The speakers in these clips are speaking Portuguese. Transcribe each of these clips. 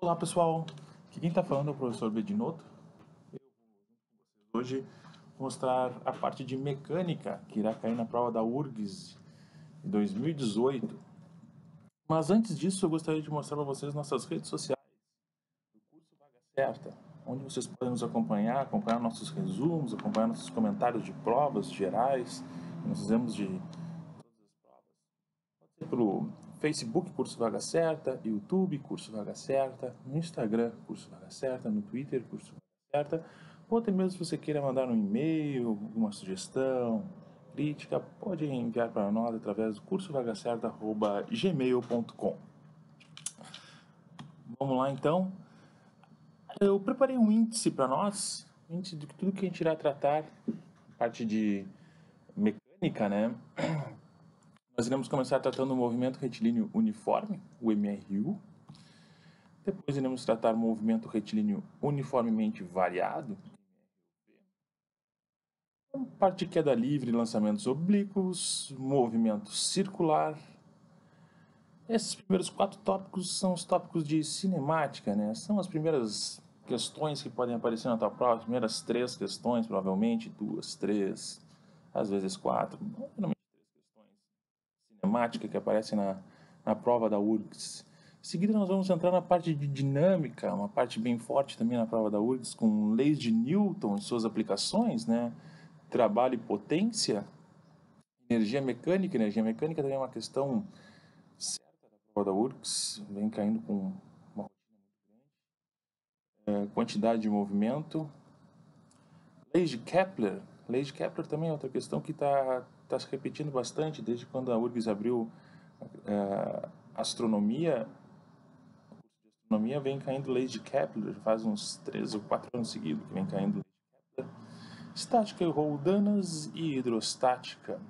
Olá pessoal, aqui quem está falando é o professor Bedinotto. Hoje vou mostrar a parte de mecânica que irá cair na prova da URGS em 2018. Mas antes disso eu gostaria de mostrar para vocês nossas redes sociais, o curso Vaga Certa, onde vocês podem nos acompanhar nossos resumos, acompanhar nossos comentários de provas gerais que nós fizemos de todas as provas. Pode ser pelo Facebook, Curso Vaga Certa, YouTube, Curso Vaga Certa, no Instagram, Curso Vaga Certa, no Twitter, Curso Vaga Certa, ou até mesmo se você queira mandar um e-mail, alguma sugestão, crítica, pode enviar para nós através do cursovagacerta@gmail.com. Vamos lá então. Eu preparei um índice para nós, índice de tudo que a gente irá tratar, parte de mecânica, né? Nós iremos começar tratando o movimento retilíneo uniforme, o MRU. Depois iremos tratar o movimento retilíneo uniformemente variado, parte de queda livre, lançamentos oblíquos, movimento circular. Esses primeiros 4 tópicos são os tópicos de cinemática, né? São as primeiras questões que podem aparecer na tua prova, as primeiras 3 questões, provavelmente, 2, 3, às vezes 4, normalmente 3 questões cinemática que aparecem na prova da URGS. Em seguida nós vamos entrar na parte de dinâmica, uma parte bem forte também na prova da URGS, com leis de Newton e suas aplicações, né? Trabalho e potência, energia mecânica. Energia mecânica também é uma questão certa da prova da URGS, vem caindo com uma rotina muito grande. Quantidade de movimento. Leis de Kepler. Leis de Kepler também é outra questão que está se repetindo bastante desde quando a URGS abriu astronomia. O curso de astronomia vem caindo leis de Kepler, faz uns 3 ou 4 anos seguidos que vem caindo leis de Kepler. Estática e roldanas e hidrostática.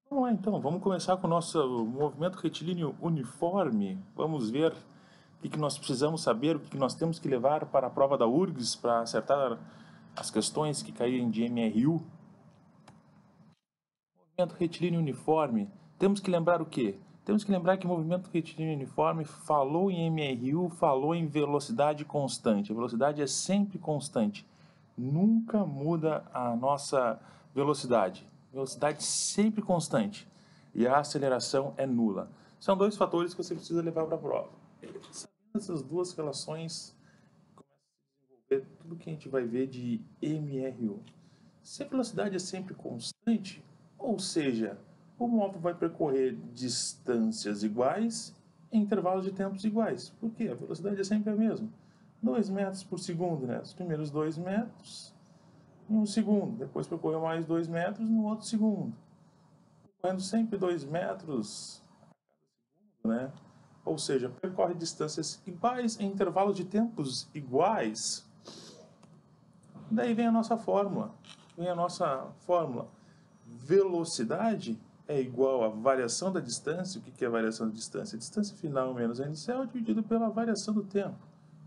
Vamos lá então, vamos começar com o nosso movimento retilíneo uniforme. Vamos ver o que nós precisamos saber, o que nós temos que levar para a prova da URGS para acertar as questões que caírem de MRU. Movimento retilíneo uniforme, temos que lembrar o quê? Temos que lembrar que o movimento retilíneo uniforme falou em MRU, falou em velocidade constante. A velocidade é sempre constante, nunca muda a nossa velocidade. Velocidade sempre constante e a aceleração é nula. São 2 fatores que você precisa levar para a prova. Sabendo essas 2 relações, começa a se desenvolver tudo que a gente vai ver de MRU. Se a velocidade é sempre constante, ou seja, o móvel vai percorrer distâncias iguais em intervalos de tempos iguais. Por quê? A velocidade é sempre a mesma. 2 metros por segundo, né? Os primeiros 2 metros em um segundo. Depois percorreu mais 2 metros no outro segundo. Percorrendo sempre 2 metros a cada segundo, né? Ou seja, percorre distâncias iguais em intervalos de tempos iguais. Daí vem a nossa fórmula. Velocidade é igual à variação da distância. O que é a variação da distância? A distância final menos a inicial dividido pela variação do tempo.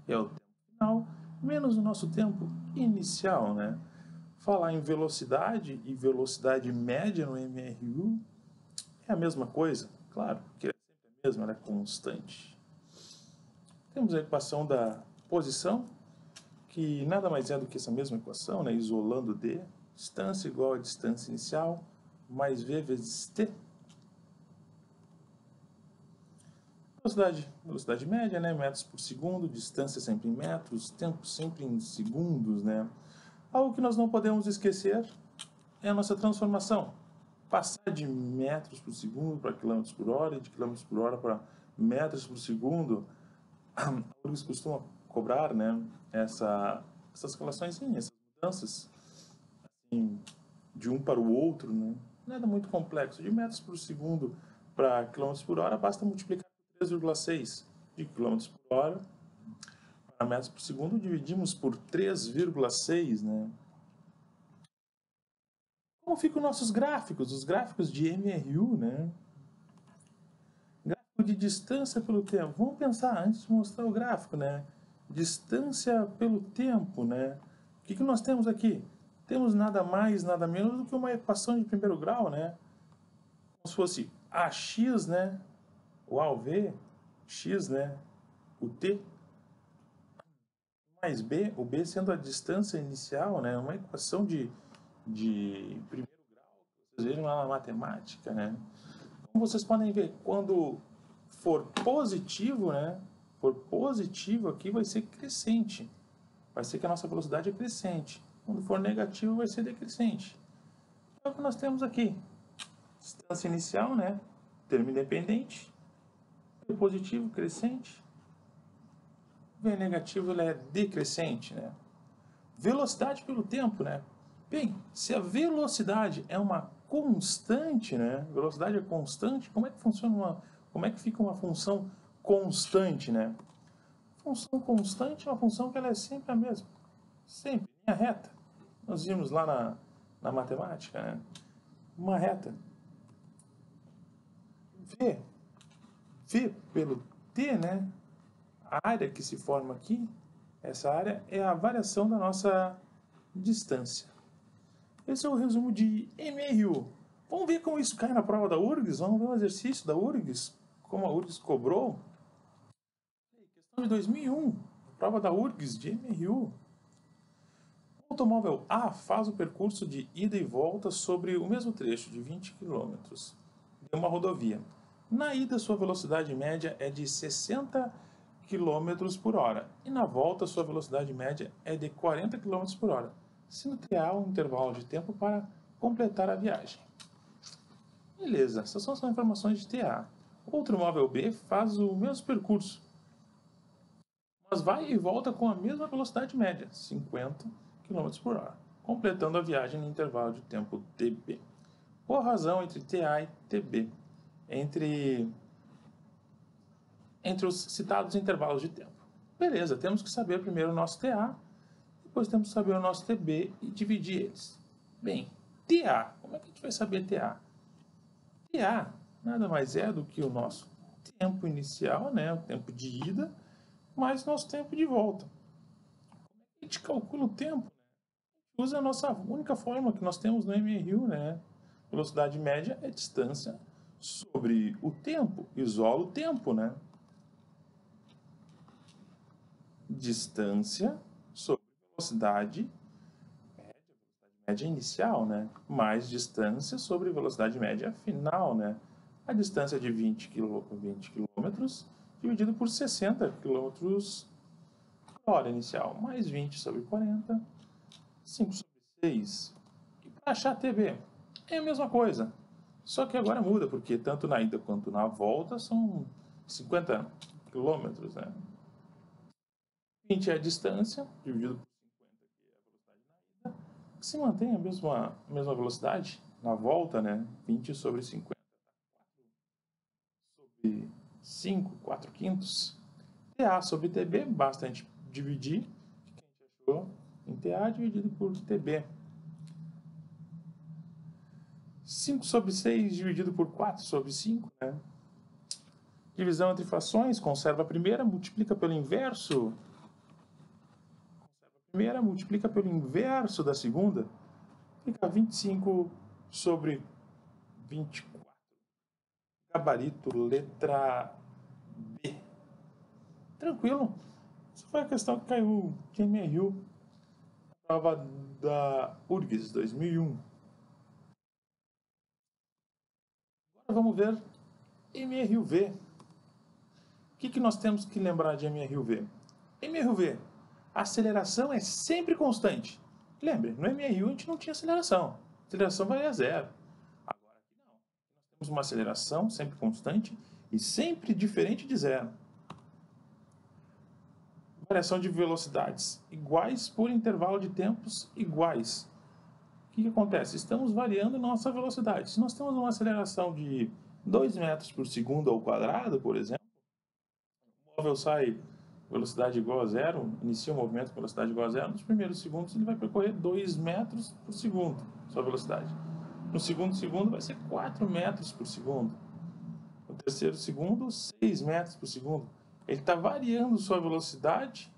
É o tempo final menos o nosso tempo inicial, né? Falar em velocidade e velocidade média no MRU é a mesma coisa, claro, que é sempre a mesma, ela é constante. Temos a equação da posição, que nada mais é do que essa mesma equação, né? Isolando D, distância igual a distância inicial, mais V vezes T. Velocidade média, né? Metros por segundo, distância sempre em metros, tempo sempre em segundos, né? Algo que nós não podemos esquecer é a nossa transformação. Passar de metros por segundo para quilômetros por hora e de quilômetros por hora para metros por segundo, a URGS costuma cobrar, né? Essas relações, essas mudanças assim, de um para o outro, né? Nada muito complexo. De metros por segundo para quilômetros por hora, basta multiplicar por 3,6. De quilômetros por hora para metros por segundo, dividimos por 3,6, né? Como ficam nossos gráficos? Os gráficos de MRU, né? Gráfico de distância pelo tempo. Vamos pensar antes de mostrar o gráfico, né? Distância pelo tempo, né? O que nós temos aqui? Temos nada mais, nada menos do que uma equação de primeiro grau, né? Como se fosse AX, né? O AV, X, né? o t, mais b, o b sendo a distância inicial, né? Uma equação de primeiro grau, que vocês viram lá na matemática, né? Como vocês podem ver, quando for positivo, né? For positivo aqui vai ser crescente. Vai ser que a nossa velocidade é crescente. Quando for negativo vai ser decrescente. É o que nós temos aqui. Distância inicial, né? Termo independente. V positivo, crescente. V negativo, ele é decrescente, né? Velocidade pelo tempo, né? Bem, se a velocidade é uma constante, né? Velocidade é constante, como é que funciona como é que fica uma função constante, né? Função constante é uma função que ela é sempre a mesma. Sempre, linha reta. Nós vimos lá na matemática, né? Uma reta. V pelo T, né? A área que se forma aqui, essa área é a variação da nossa distância. Esse é o resumo de MRU. Vamos ver como isso cai na prova da URGS? Vamos ver o exercício da URGS? Como a URGS cobrou? Questão de 2001, prova da URGS de MRU. O automóvel A faz o percurso de ida e volta sobre o mesmo trecho de 20 km de uma rodovia. Na ida, sua velocidade média é de 60 km por hora e na volta, sua velocidade média é de 40 km por hora, sendo TA um intervalo de tempo para completar a viagem. Beleza, essas são as informações de TA. Outro móvel B faz o mesmo percurso, mas vai e volta com a mesma velocidade média, 50 km por hora, completando a viagem no intervalo de tempo TB. Qual a razão entre TA e TB? Entre os citados intervalos de tempo. Beleza, temos que saber primeiro o nosso TA, depois temos que saber o nosso TB e dividir eles. Bem, TA, como é que a gente vai saber TA? TA nada mais é do que o nosso tempo inicial, né, o tempo de ida, mais nosso tempo de volta. Como é que a gente calcula o tempo? A gente usa a nossa única fórmula que nós temos no MRU, né? Velocidade média é distância sobre o tempo, isola o tempo, né? Distância sobre velocidade média inicial, né? Mais distância sobre velocidade média final, né? A distância é de 20 km dividido por 60 km por hora inicial, mais 20 sobre 40, 5 sobre 6. E para achar TB, é a mesma coisa, só que agora muda, porque tanto na ida quanto na volta são 50 km, né? 20 é a distância, dividido por 50, que é a velocidade na ida, que se mantém a mesma velocidade na volta, né? 20 sobre 50, 4 sobre 5, 4 quintos. TA sobre TB, basta a gente dividir, o que a gente achou em TA dividido por TB. 5 sobre 6 dividido por 4 sobre 5, né? Divisão entre frações, conserva a primeira, multiplica pelo inverso. Primeira multiplica pelo inverso da segunda, fica 25 sobre 24. Gabarito, letra B. Tranquilo. Essa foi a questão que caiu de MRU na prova da URGS 2001. Agora vamos ver MRUV. O que nós temos que lembrar de MRUV? MRUV, a aceleração é sempre constante. Lembre, no MRU a gente não tinha aceleração. A aceleração valia zero. Agora aqui não. Nós temos uma aceleração sempre constante e sempre diferente de zero. Variação de velocidades iguais por intervalo de tempos iguais. O que acontece? Estamos variando nossa velocidade. Se nós temos uma aceleração de 2 metros por segundo ao quadrado, por exemplo, o móvel sai velocidade igual a zero, inicia o movimento com velocidade igual a zero, nos primeiros segundos ele vai percorrer 2 metros por segundo, sua velocidade. No segundo segundo vai ser 4 metros por segundo. No terceiro segundo, 6 metros por segundo. Ele está variando sua velocidade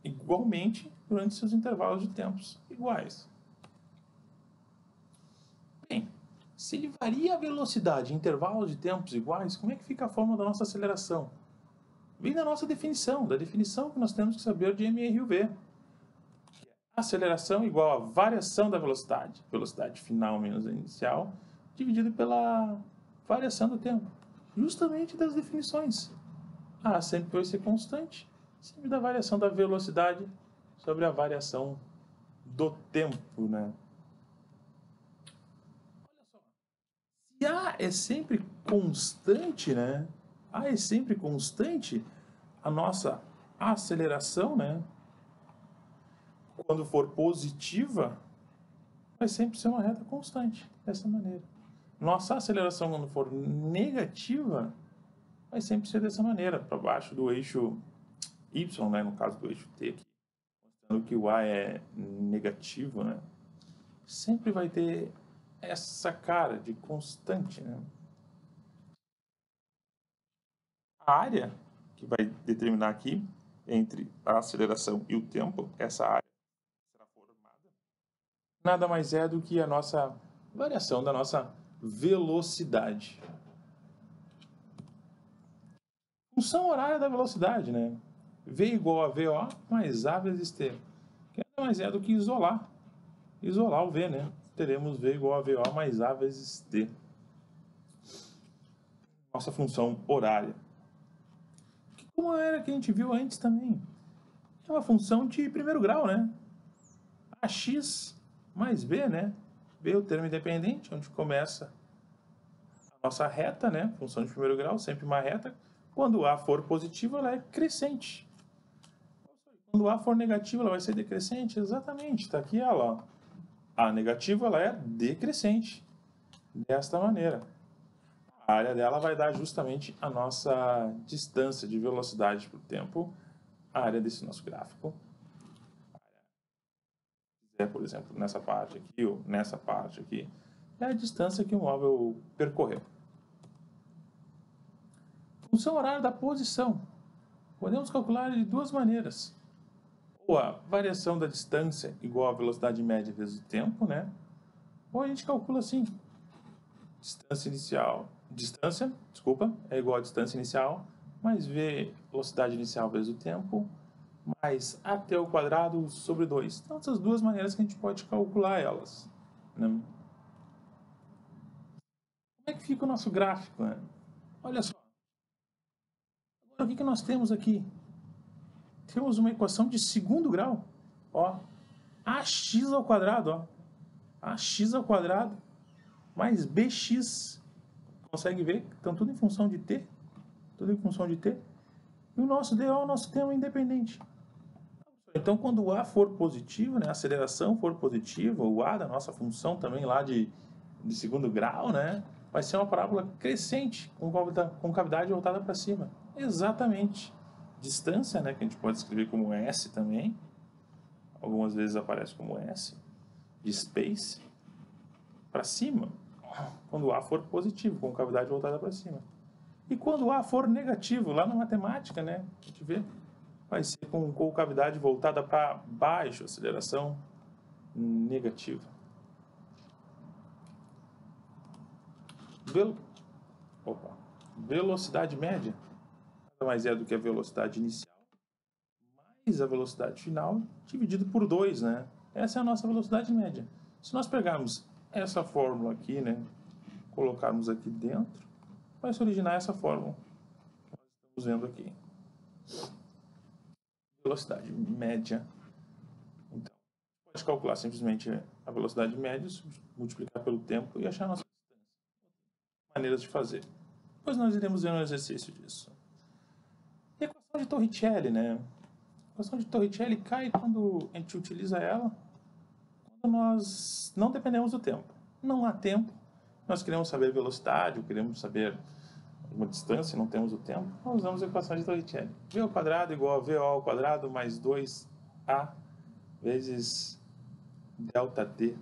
igualmente durante seus intervalos de tempos iguais. Bem, se ele varia a velocidade em intervalos de tempos iguais, como é que fica a forma da nossa aceleração? vem da nossa definição, da definição que nós temos que saber de mRUV. Aceleração igual a variação da velocidade, velocidade final menos a inicial, dividido pela variação do tempo. Justamente das definições. A sempre vai ser constante, sempre da variação da velocidade sobre a variação do tempo, né? Olha só. Se A é sempre constante, né? A é sempre constante, a nossa aceleração, né? Quando for positiva, vai sempre ser uma reta constante, dessa maneira. Nossa aceleração, quando for negativa, vai sempre ser dessa maneira, para baixo do eixo Y, né? No caso do eixo T aqui, mostrando que o A é negativo, né? Sempre vai ter essa cara de constante, né? A área que vai determinar aqui entre a aceleração e o tempo, essa área será formada, nada mais é do que a nossa variação da nossa velocidade. Função horária da velocidade, né? V igual a VO mais A vezes T. Que nada mais é do que isolar o V, né? Teremos V igual a VO mais A vezes T. Nossa função horária. Como era que a gente viu antes também? É uma função de primeiro grau, né? AX mais B, né? B é o termo independente, onde começa a nossa reta, né? Função de primeiro grau, sempre uma reta. Quando A for positivo, ela é crescente. Quando A for negativo, ela vai ser decrescente. Exatamente, está aqui ela. Ó. A negativa, ela é decrescente. Desta maneira. A área dela vai dar justamente a nossa distância de velocidade por tempo, a área desse nosso gráfico. Por exemplo, nessa parte aqui ou nessa parte aqui, é a distância que o móvel percorreu. Função horária da posição. Podemos calcular de duas maneiras. Ou a variação da distância igual à velocidade média vezes o tempo, né? Ou a gente calcula assim, distância é igual a distância inicial, mais v velocidade inicial vezes o tempo, mais AT ao quadrado sobre 2. Então, essas duas maneiras que a gente pode calcular elas. Né? Como é que fica o nosso gráfico? Né? Olha só. Agora, o que nós temos aqui? Temos uma equação de segundo grau. Ó, AX ao quadrado. Ó. AX ao quadrado mais BX. Consegue ver? Estão tudo em função de T. Tudo em função de T. E o nosso DO é o nosso termo independente. Então, quando o A for positivo, né, a aceleração for positiva, o A da nossa função também lá de segundo grau, né, vai ser uma parábola crescente, com cavidade voltada para cima. Exatamente. Distância, né, que a gente pode escrever como S também, algumas vezes aparece como S, de space, para cima, quando o A for positivo, com cavidade voltada para cima. E quando o A for negativo, lá na matemática, né, a gente vê, vai ser com concavidade voltada para baixo, aceleração negativa. Velocidade média nada mais é do que a velocidade inicial mais a velocidade final dividido por 2, né? Essa é a nossa velocidade média. Se nós pegarmos essa fórmula aqui, né, colocarmos aqui dentro, vai se originar essa fórmula que nós estamos vendo aqui. Velocidade média. Então, pode calcular simplesmente a velocidade média, multiplicar pelo tempo e achar a nossa distância. Maneiras de fazer. Depois nós iremos ver um exercício disso. Equação de Torricelli, né? A equação de Torricelli cai quando a gente utiliza ela, quando nós não dependemos do tempo. Não há tempo, nós queremos saber a velocidade, ou queremos saber uma distância, não temos o tempo, nós usamos a equação de Torricelli. V ao quadrado igual a VO ao quadrado mais 2A vezes ΔT,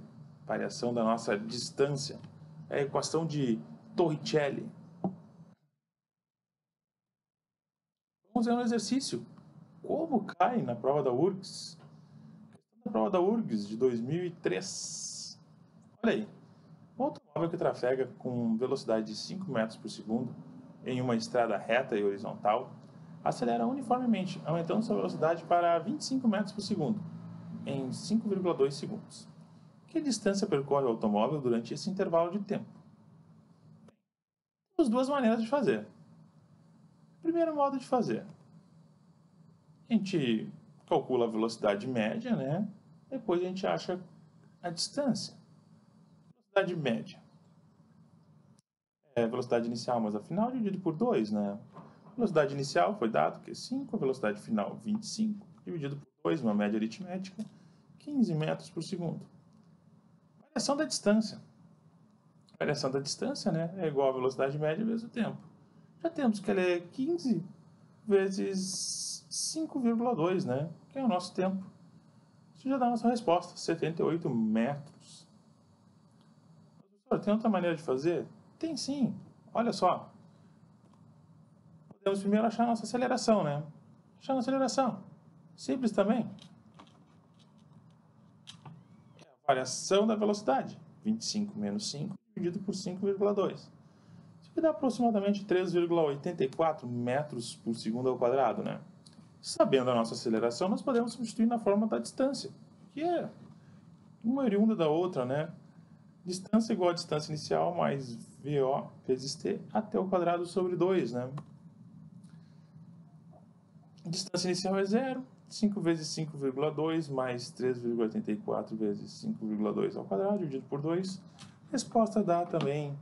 variação da nossa distância. É a equação de Torricelli. Vamos ver um exercício. Como cai na prova da URGS? Na prova da URGS de 2003. Olha aí. Um automóvel que trafega com velocidade de 5 metros por segundo em uma estrada reta e horizontal acelera uniformemente, aumentando sua velocidade para 25 metros por segundo, em 5,2 segundos. Que distância percorre o automóvel durante esse intervalo de tempo? Temos duas maneiras de fazer. Primeiro modo de fazer. A gente calcula a velocidade média, né? Depois a gente acha a distância. Velocidade média. É a velocidade inicial mais a final dividido por 2, né? A velocidade inicial foi dado que é 5, a velocidade final 25, dividido por 2, uma média aritmética, 15 metros por segundo. Variação da distância. A variação da distância, né, é igual à velocidade média vezes o tempo. Já temos que ela é 15 vezes 5,2, né, que é o nosso tempo. Isso já dá a nossa resposta, 78 metros. Professor, tem outra maneira de fazer? Tem sim. Olha só. Podemos primeiro achar a nossa aceleração, né? Achar a aceleração. Simples também. É a variação da velocidade. 25 menos 5 dividido por 5,2. Isso que dá aproximadamente 3,84 metros por segundo ao quadrado, né? Sabendo a nossa aceleração, nós podemos substituir na forma da distância, que é uma oriunda da outra, né? Distância igual a distância inicial mais VO vezes T até o quadrado sobre 2, né? Distância inicial é 0, 5 vezes 5,2 mais 3,84 vezes 5,2 ao quadrado, dividido por 2. Resposta dá também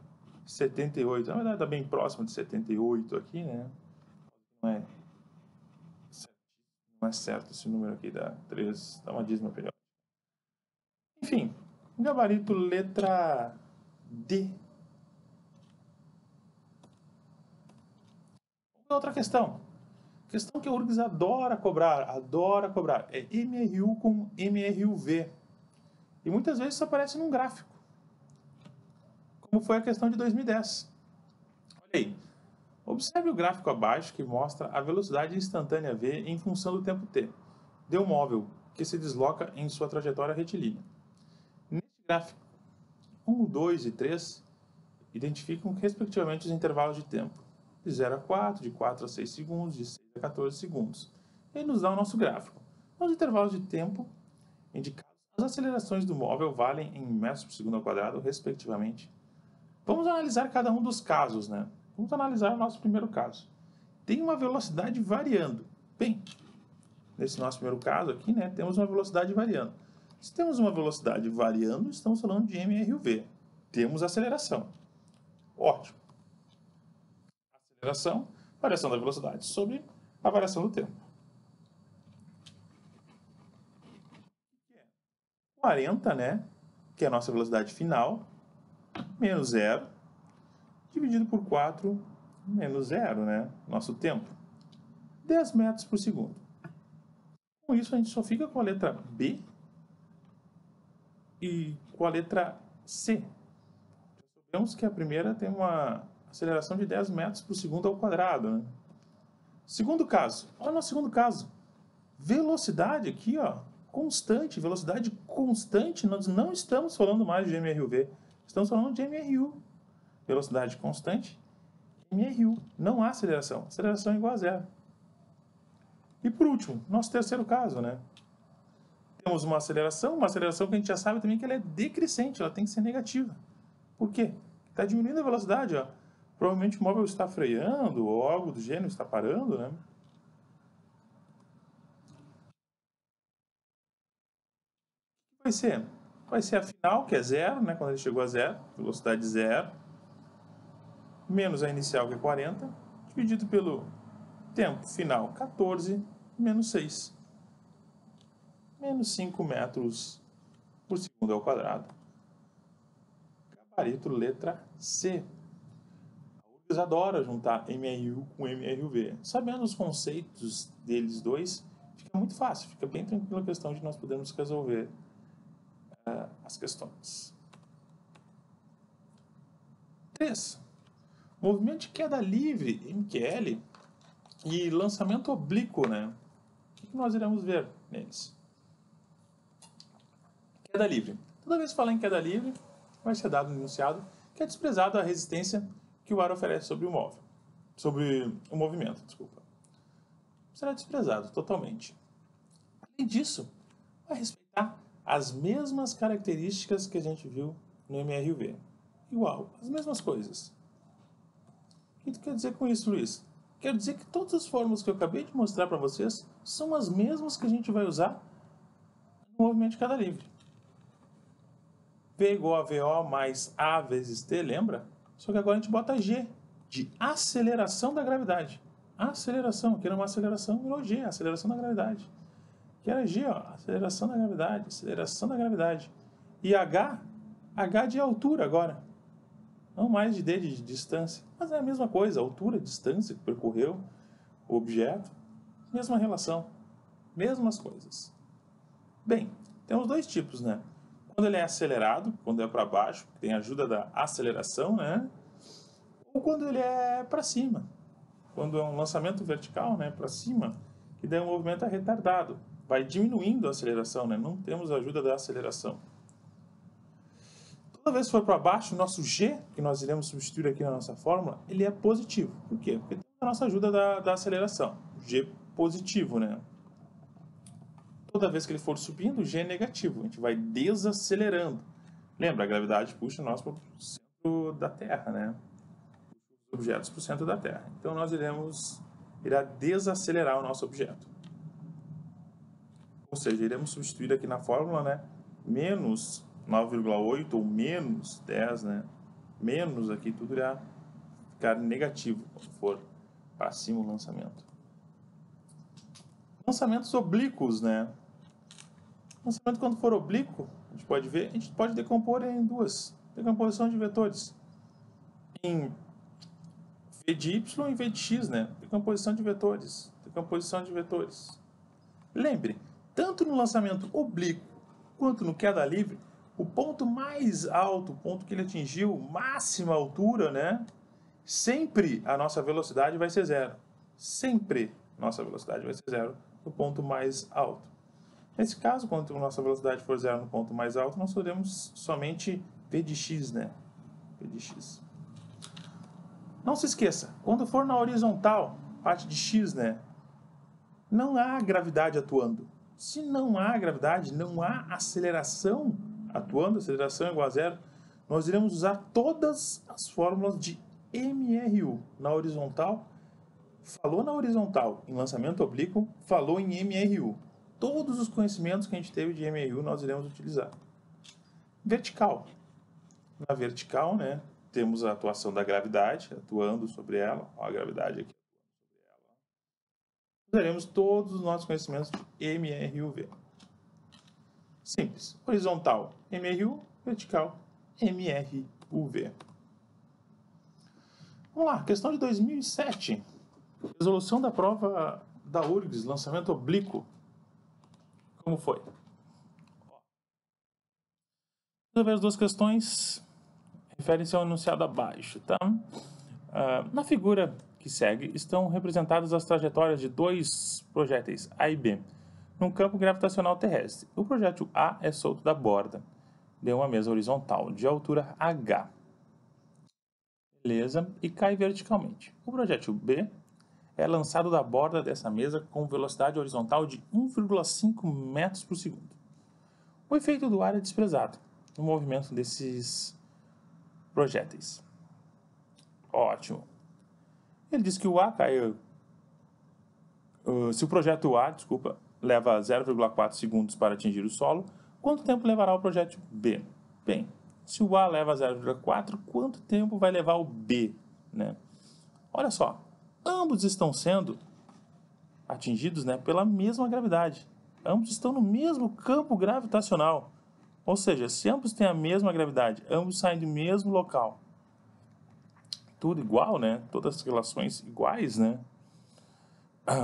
78. Na verdade, está bem próximo de 78 aqui, né? Não é certo esse número aqui, dá 3, dá uma dízima periódica. Enfim, gabarito letra D. Outra questão. Questão que a URGS adora cobrar, é MRU com MRUV. E muitas vezes isso aparece num gráfico, como foi a questão de 2010. Olha aí, observe o gráfico abaixo que mostra a velocidade instantânea V em função do tempo t, de um móvel que se desloca em sua trajetória retilínea. Neste gráfico, 1, 2 e 3 identificam respectivamente os intervalos de tempo, de 0 a 4, de 4 a 6 segundos, de 6 a 14 segundos. Ele nos dá o nosso gráfico. Nos intervalos de tempo indicados, as acelerações do móvel valem em metros por segundo ao quadrado, respectivamente. Vamos analisar cada um dos casos, né? Vamos analisar o nosso primeiro caso. Tem uma velocidade variando. Bem, nesse nosso primeiro caso aqui, né, temos uma velocidade variando. Se temos uma velocidade variando, estamos falando de MRUV. Temos aceleração. Ótimo. Aceleração, variação da velocidade sobre a variação do tempo. 40, né, que é a nossa velocidade final, menos 0, dividido por 4, menos 0, né, nosso tempo. 10 metros por segundo. Com isso, a gente só fica com a letra B e com a letra C. Sabemos que a primeira tem uma aceleração de 10 metros por segundo ao quadrado, né? Segundo caso, olha o nosso segundo caso. Velocidade aqui, ó, constante, velocidade constante, nós não estamos falando mais de MRUV, estamos falando de MRU. Velocidade constante, MRU, não há aceleração, aceleração é igual a 0. E por último, nosso terceiro caso, né? Temos uma aceleração que a gente já sabe também que ela é decrescente, ela tem que ser negativa. Por quê? Está diminuindo a velocidade, ó. Provavelmente o móvel está freando ou algo do gênero está parando, né? Vai ser a final, que é 0, né? Quando ele chegou a 0, velocidade 0, menos a inicial, que é 40, dividido pelo tempo final, 14, menos 6. Menos 5 metros por segundo ao quadrado. Gabarito letra C. A URGS adora juntar MRU com MRUV. Sabendo os conceitos deles dois, fica muito fácil, fica bem tranquila a questão de nós podermos resolver as questões. 3. Movimento de queda livre, MQL, e lançamento oblíquo, né? O que nós iremos ver neles? Queda livre. Toda vez que falar em queda livre, vai ser dado no enunciado que é desprezado a resistência que o ar oferece sobre o móvel. Sobre o movimento, desculpa. será desprezado totalmente. Além disso, vai respeitar as mesmas características que a gente viu no MRUV. Igual, as mesmas coisas. O que tu quer dizer com isso, Luiz? Quero dizer que todas as fórmulas que eu acabei de mostrar para vocês são as mesmas que a gente vai usar no movimento de queda livre. V igual a VO mais A vezes T, lembra? Só que agora a gente bota G, de aceleração da gravidade. Aceleração, aqui era uma aceleração, virou G, aceleração da gravidade. Que era G, ó, aceleração da gravidade. E H de altura agora. Não mais de D de distância, mas é a mesma coisa, altura, distância que percorreu o objeto, mesma relação, mesmas coisas. Bem, temos dois tipos, né? Quando ele é acelerado, quando é para baixo, tem a ajuda da aceleração, né? Ou quando ele é para cima, quando é um lançamento vertical, né, para cima, que daí o movimento é retardado, vai diminuindo a aceleração, né? Não temos a ajuda da aceleração. Toda vez que for para baixo, o nosso G, que nós iremos substituir aqui na nossa fórmula, ele é positivo. Por quê? Porque tem a nossa ajuda da aceleração. G positivo, né? Toda vez que ele for subindo, o G é negativo. A gente vai desacelerando. Lembra, a gravidade puxa nós para o centro da Terra, né? Os objetos para o centro da Terra. Então, nós irá desacelerar o nosso objeto. Ou seja, iremos substituir aqui na fórmula, né? Menos 9,8 ou menos 10, né? Menos aqui, tudo irá ficar negativo quando for para cima o lançamento. Lançamentos oblíquos, né? Lançamento quando for oblíquo, a gente pode ver, a gente pode decompor em duas. Decomposição de vetores. Em V de Y e V de X, né? Decomposição de vetores. Lembre, tanto no lançamento oblíquo quanto no queda livre, o ponto mais alto, o ponto que ele atingiu, máxima altura, né? Sempre a nossa velocidade vai ser zero. Sempre nossa velocidade vai ser zero no ponto mais alto. Nesse caso, quando a nossa velocidade for zero no ponto mais alto, nós teremos somente V de x, né? V de x. Não se esqueça, quando for na horizontal, parte de x, né? Não há gravidade atuando. Se não há gravidade, não há aceleração atuando, aceleração é igual a zero, nós iremos usar todas as fórmulas de MRU na horizontal. Falou na horizontal em lançamento oblíquo, falou em MRU. Todos os conhecimentos que a gente teve de MRU nós iremos utilizar. Vertical. Na vertical, né, temos a atuação da gravidade atuando sobre ela. Ó, a gravidade aqui. Usaremos todos os nossos conhecimentos de MRUV. Simples. Horizontal, MRU. Vertical, MRUV. Vamos lá, questão de 2007. Resolução da prova da URGS, lançamento oblíquo. Como foi? As duas questões referem-se ao enunciado abaixo, tá? Na figura que segue, estão representadas as trajetórias de dois projéteis, A e B, num campo gravitacional terrestre. O projétil A é solto da borda de uma mesa horizontal, de altura h. Beleza? E cai verticalmente. O projétil B é lançado da borda dessa mesa com velocidade horizontal de 1,5 metros por segundo. O efeito do ar é desprezado no movimento desses projéteis. Ótimo. Ele diz que o A cai... se o projétil A, leva 0,4 segundos para atingir o solo, quanto tempo levará o projétil B? Bem, se o A leva 0,4, quanto tempo vai levar o B? Né? Olha só, ambos estão sendo atingidos, né, pela mesma gravidade. Ambos estão no mesmo campo gravitacional. Ou seja, se ambos têm a mesma gravidade, ambos saem do mesmo local. Tudo igual, né? Todas as relações iguais, né?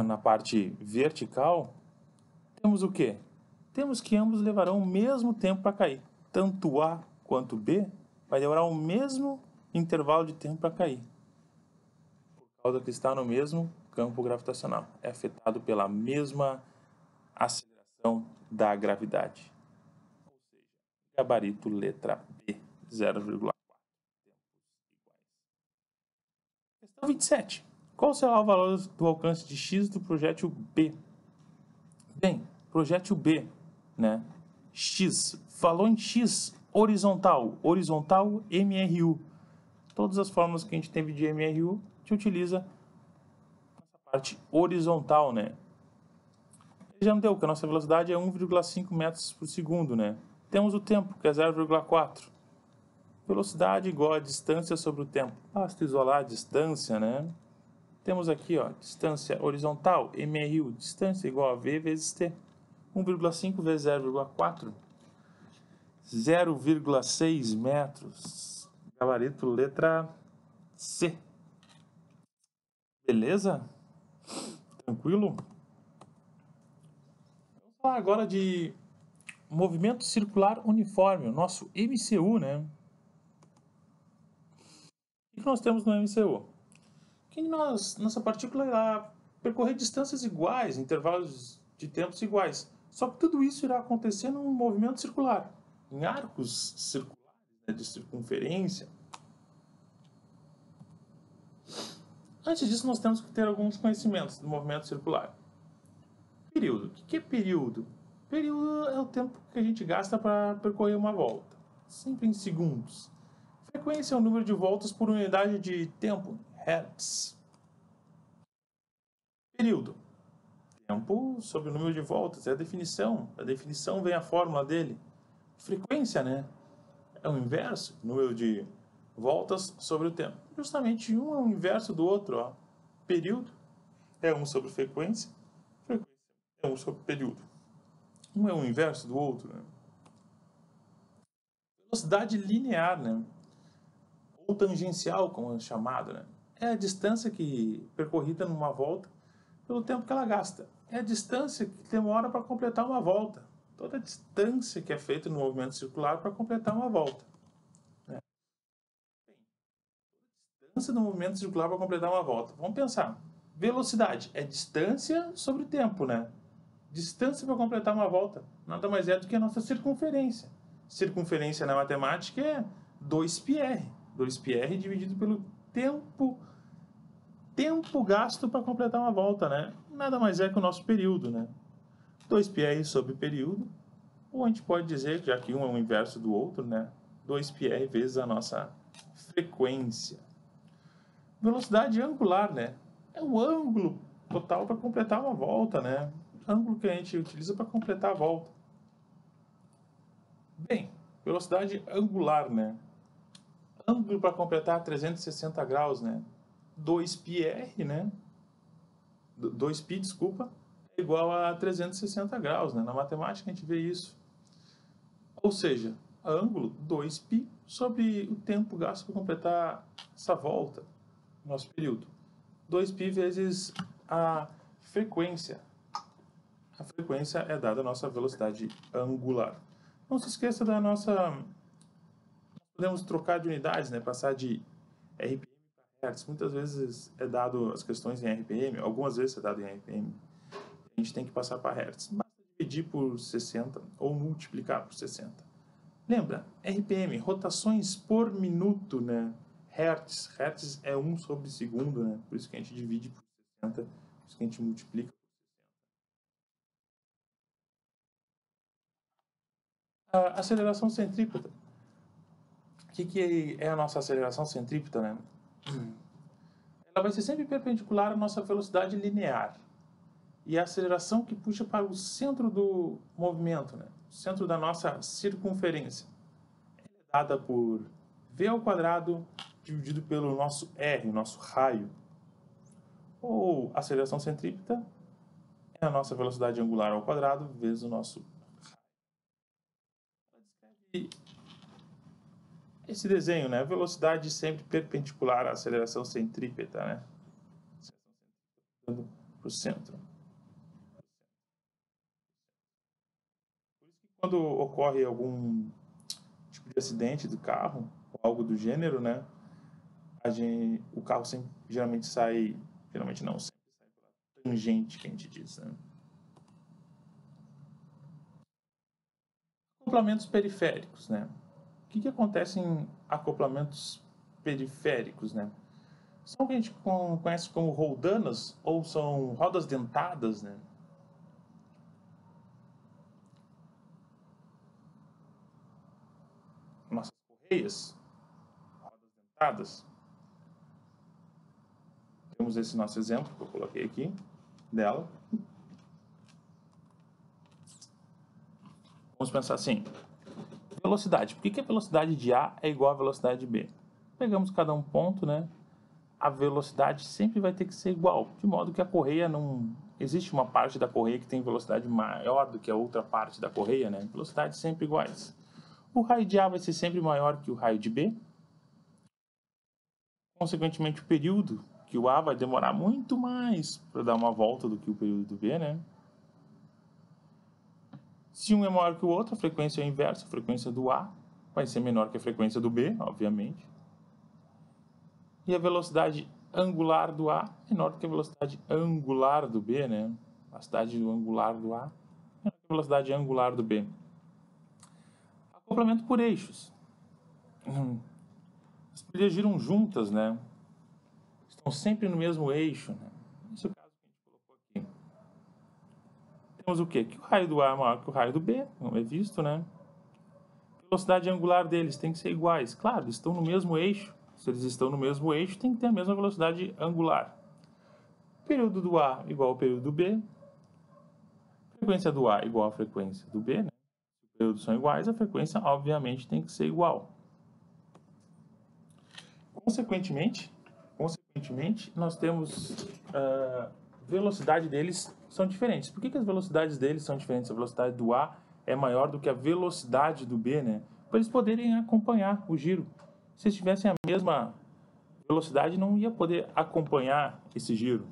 Na parte vertical, temos o quê? Temos que ambos levarão o mesmo tempo para cair. Tanto A quanto B vai demorar o mesmo intervalo de tempo para cair. Por causa que está no mesmo campo gravitacional. É afetado pela mesma aceleração da gravidade. Ou seja, gabarito letra B, 0,4. Tempos iguais. Questão 27. Qual será o valor do alcance de x do projétil B? Bem, projétil B, né? X, falou em x horizontal, MRU. Todas as fórmulas que a gente teve de MRU, a gente utiliza essa parte horizontal, né? Já me deu que a nossa velocidade é 1,5 metros por segundo, né? Temos o tempo, que é 0,4. Velocidade igual a distância sobre o tempo. Basta isolar a distância, né? Temos aqui, ó, distância horizontal, MRU, distância igual a V vezes T. 1,5 vezes 0,4, 0,6 metros. Gabarito letra C. Beleza? Tranquilo? Vamos falar agora de movimento circular uniforme, o nosso MCU, né? O que nós temos no MCU? Que nossa partícula irá percorrer distâncias iguais, intervalos de tempos iguais. Só que tudo isso irá acontecer num movimento circular, em arcos circulares, né, de circunferência. Antes disso, nós temos que ter alguns conhecimentos do movimento circular. Período. O que é período? Período é o tempo que a gente gasta para percorrer uma volta, sempre em segundos. Frequência é o número de voltas por unidade de tempo, hertz. Período. Tempo sobre o número de voltas, é a definição. Da definição vem a fórmula dele. Frequência, né? É o inverso, número de voltas sobre o tempo. Justamente um é o inverso do outro, ó. Período é um sobre frequência, frequência é um sobre período. Um é o inverso do outro, né? Velocidade linear, né? Ou tangencial, como é chamado, né? É a distância que percorrida numa volta pelo tempo que ela gasta. É a distância que demora para completar uma volta. Toda a distância que é feita no movimento circular para completar uma volta. Né? Bem, distância do movimento circular para completar uma volta. Vamos pensar. Velocidade é distância sobre tempo, né? Distância para completar uma volta nada mais é do que a nossa circunferência. Circunferência na matemática é 2πr. 2πr dividido pelo tempo gasto para completar uma volta, né? Nada mais é que o nosso período, né? 2πr sobre período, ou a gente pode dizer, já que um é o inverso do outro, né? 2πr vezes a nossa frequência. Velocidade angular, né? É o ângulo total para completar uma volta, né? Ângulo que a gente utiliza para completar a volta. Bem, velocidade angular, né? Ângulo para completar 360 graus, né? 2πr, né? 2π, desculpa, é igual a 360 graus, né? Na matemática a gente vê isso. Ou seja, ângulo 2π sobre o tempo gasto para completar essa volta, nosso período. 2π vezes a frequência. A frequência é dada a nossa velocidade angular. Não se esqueça da nossa... Podemos trocar de unidades, né? Passar de RPM para Hertz. Muitas vezes é dado as questões em RPM, algumas vezes é dado em RPM. A gente tem que passar para Hertz. Basta dividir por 60 ou multiplicar por 60. Lembra, RPM, rotações por minuto, né? Hertz. Hertz é 1 sobre segundo, né? Por isso que a gente divide por 60, por isso que a gente multiplica por 60. A aceleração centrípeta. O que é a nossa aceleração centrípeta, né? Ela vai ser sempre perpendicular à nossa velocidade linear. E a aceleração que puxa para o centro do movimento, né? O centro da nossa circunferência. Ela é dada por v ao quadrado dividido pelo nosso r, nosso raio. Ou aceleração centrípeta é a nossa velocidade angular ao quadrado vezes o nosso raio. Ela descreve esse desenho, né? Velocidade sempre perpendicular à aceleração centrípeta, né? Para o centro. Por isso que quando ocorre algum tipo de acidente do carro, ou algo do gênero, né? O carro sempre, geralmente sai pela tangente, que a gente diz, né? Acoplamentos periféricos, né? O que acontece em acoplamentos periféricos, né? São o que a gente conhece como roldanas, ou são rodas dentadas, né? Nossas correias, rodas dentadas. Temos esse nosso exemplo que eu coloquei aqui, dela. Vamos pensar assim, velocidade. Por que a velocidade de A é igual à velocidade de B? Pegamos cada um ponto, né? A velocidade sempre vai ter que ser igual, de modo que a correia não... Existe uma parte da correia que tem velocidade maior do que a outra parte da correia, né? Velocidades sempre iguais. O raio de A vai ser sempre maior que o raio de B. Consequentemente, o período que o A vai demorar muito mais para dar uma volta do que o período do B, né? Se um é maior que o outro, a frequência é inversa, a frequência do A vai ser menor que a frequência do B, obviamente. E a velocidade angular do A é menor do que a velocidade angular do B, né? A velocidade angular do A é menor que a velocidade angular do B. Acoplamento por eixos. As pilhas giram juntas, né? Estão sempre no mesmo eixo, né? Esse é o caso que a gente colocou aqui. Temos o quê? Que o raio do A é maior que o raio do B, não é visto, né? A velocidade angular deles tem que ser iguais. Claro, eles estão no mesmo eixo. Se eles estão no mesmo eixo, tem que ter a mesma velocidade angular. O período do A igual ao período do B. A frequência do A igual à frequência do B, né? Se os períodos são iguais, a frequência, obviamente, tem que ser igual. Consequentemente, nós temos velocidade deles são diferentes. Por que as velocidades deles são diferentes? A velocidade do A é maior do que a velocidade do B, né? Para eles poderem acompanhar o giro. Se eles tivessem a mesma velocidade, não ia poder acompanhar esse giro.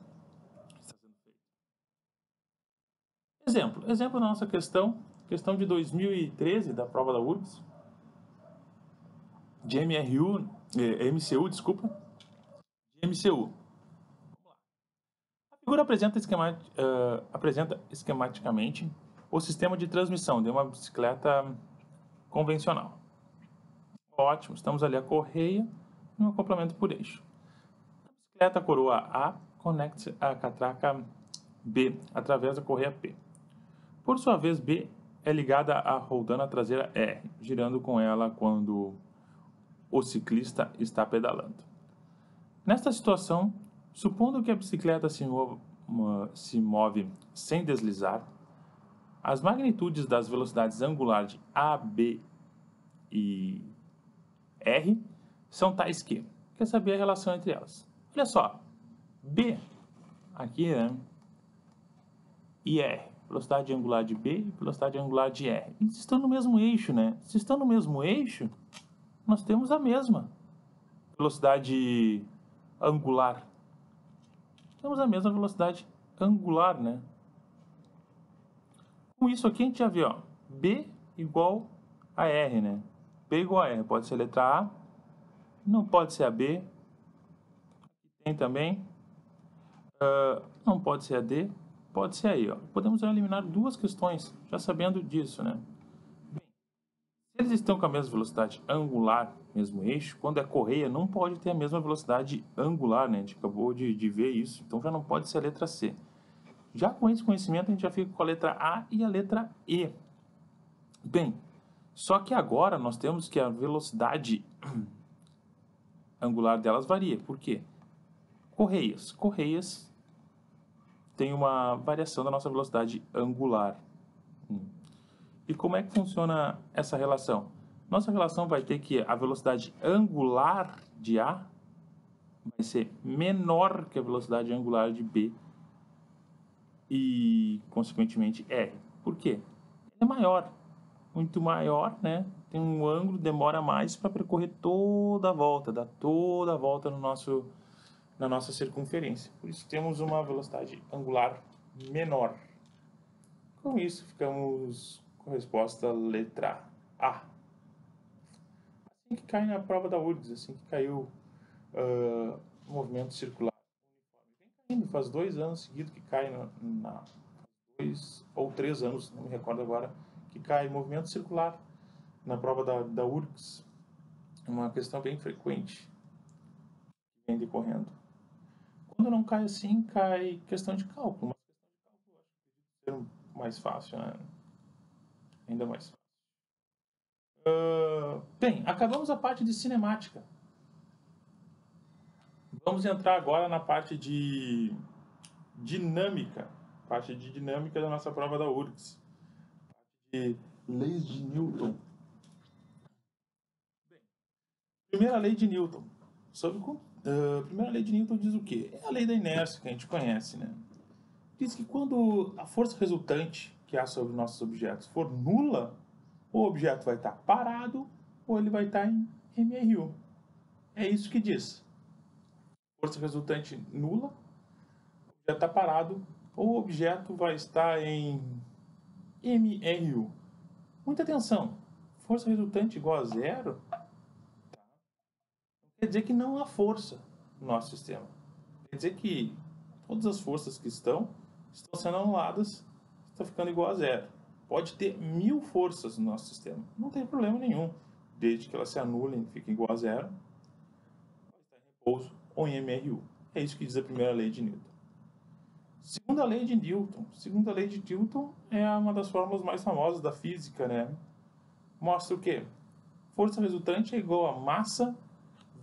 Exemplo da nossa questão de 2013, da prova da URGS, de MCU, desculpa, de MCU. A figura apresenta esquematicamente o sistema de transmissão de uma bicicleta convencional. Ótimo, estamos ali a correia e um acoplamento por eixo. A bicicleta coroa A conecta a catraca B através da correia P. Por sua vez, B é ligada à roldana traseira R, girando com ela quando o ciclista está pedalando. Nesta situação, supondo que a bicicleta se move sem deslizar, as magnitudes das velocidades angular de A, B e R são tais que... Quer saber a relação entre elas? Olha só, B, aqui, né, e R, velocidade angular de B e velocidade angular de R. Eles estão no mesmo eixo, né? Se estão no mesmo eixo, nós temos a mesma velocidade angular. Temos a mesma velocidade angular, né? Com isso aqui a gente já vê, ó, B igual a R, né? B igual a R, pode ser a letra A, não pode ser a B. Aqui tem também, não pode ser a D, pode ser a E, ó. Podemos eliminar duas questões, já sabendo disso, né? Bem, se eles estão com a mesma velocidade angular, mesmo eixo, quando é correia, não pode ter a mesma velocidade angular, né? A gente acabou de ver isso, então já não pode ser a letra C. Já com esse conhecimento, a gente já fica com a letra A e a letra E. Bem, só que agora nós temos que a velocidade angular delas varia. Por quê? Correias têm uma variação da nossa velocidade angular. E como é que funciona essa relação? Nossa relação vai ter que a velocidade angular de A vai ser menor que a velocidade angular de B e, consequentemente, R. Por quê? Ele é maior, muito maior, né? Tem um ângulo, demora mais para percorrer toda a volta, dar toda a volta na nossa circunferência. Por isso temos uma velocidade angular menor. Com isso, ficamos com a resposta letra A. Assim que cai na prova da URGS, assim que caiu o movimento circular uniforme. Vem caindo, faz 2 anos seguidos que cai 2 ou 3 anos, não me recordo agora, que cai movimento circular na prova da URGS. É uma questão bem frequente que vem decorrendo. Quando não cai assim, cai questão de cálculo. Mas questão de cálculo eu acho que é mais fácil, né? Ainda mais fácil. Bem, acabamos a parte de cinemática. Vamos entrar agora na parte de dinâmica. Parte de dinâmica da nossa prova da URGS. De leis de Newton. Bem, primeira lei de Newton. Primeira lei de Newton diz o quê? É a lei da inércia que a gente conhece, né? Diz que quando a força resultante que há sobre nossos objetos for nula, o objeto vai estar parado ou ele vai estar em MRU. É isso que diz. Força resultante nula, o objeto está parado ou o objeto vai estar em MRU. Muita atenção. Força resultante igual a zero, quer dizer que não há força no nosso sistema. Quer dizer que todas as forças que estão sendo anuladas, está ficando igual a zero. Pode ter 1000 forças no nosso sistema, não tem problema nenhum, desde que elas se anulem e fiquem igual a zero, vai estar em repouso ou em MRU. É isso que diz a primeira lei de Newton. Segunda lei de Newton. Segunda lei de Newton é uma das fórmulas mais famosas da física, né? Mostra o quê? Força resultante é igual a massa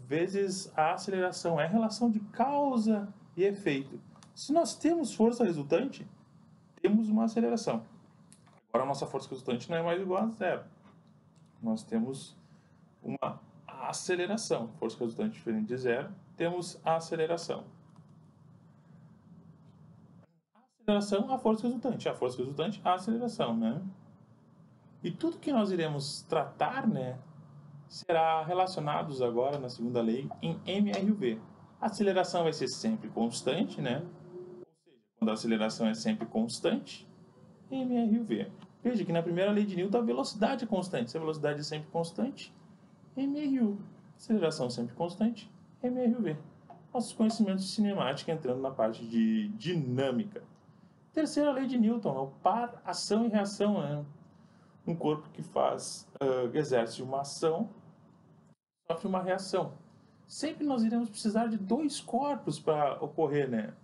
vezes a aceleração. É a relação de causa e efeito. Se nós temos força resultante, temos uma aceleração. Agora a nossa força resultante não é mais igual a zero. Nós temos uma aceleração. Força resultante diferente de zero, temos a aceleração. A aceleração, a força resultante. A força resultante, a aceleração, né? E tudo que nós iremos tratar, né, será relacionados agora na segunda lei em MRV. A aceleração vai ser sempre constante, né? Ou seja, quando a aceleração é sempre constante, MRV. Veja que na primeira lei de Newton a velocidade é constante. Se a velocidade é sempre constante, MRU. Aceleração sempre constante, MRV. Nossos conhecimentos de cinemática entrando na parte de dinâmica. Terceira lei de Newton, o par, ação e reação, né? Um corpo que exerce uma ação, sofre uma reação. Sempre nós iremos precisar de dois corpos para ocorrer, né?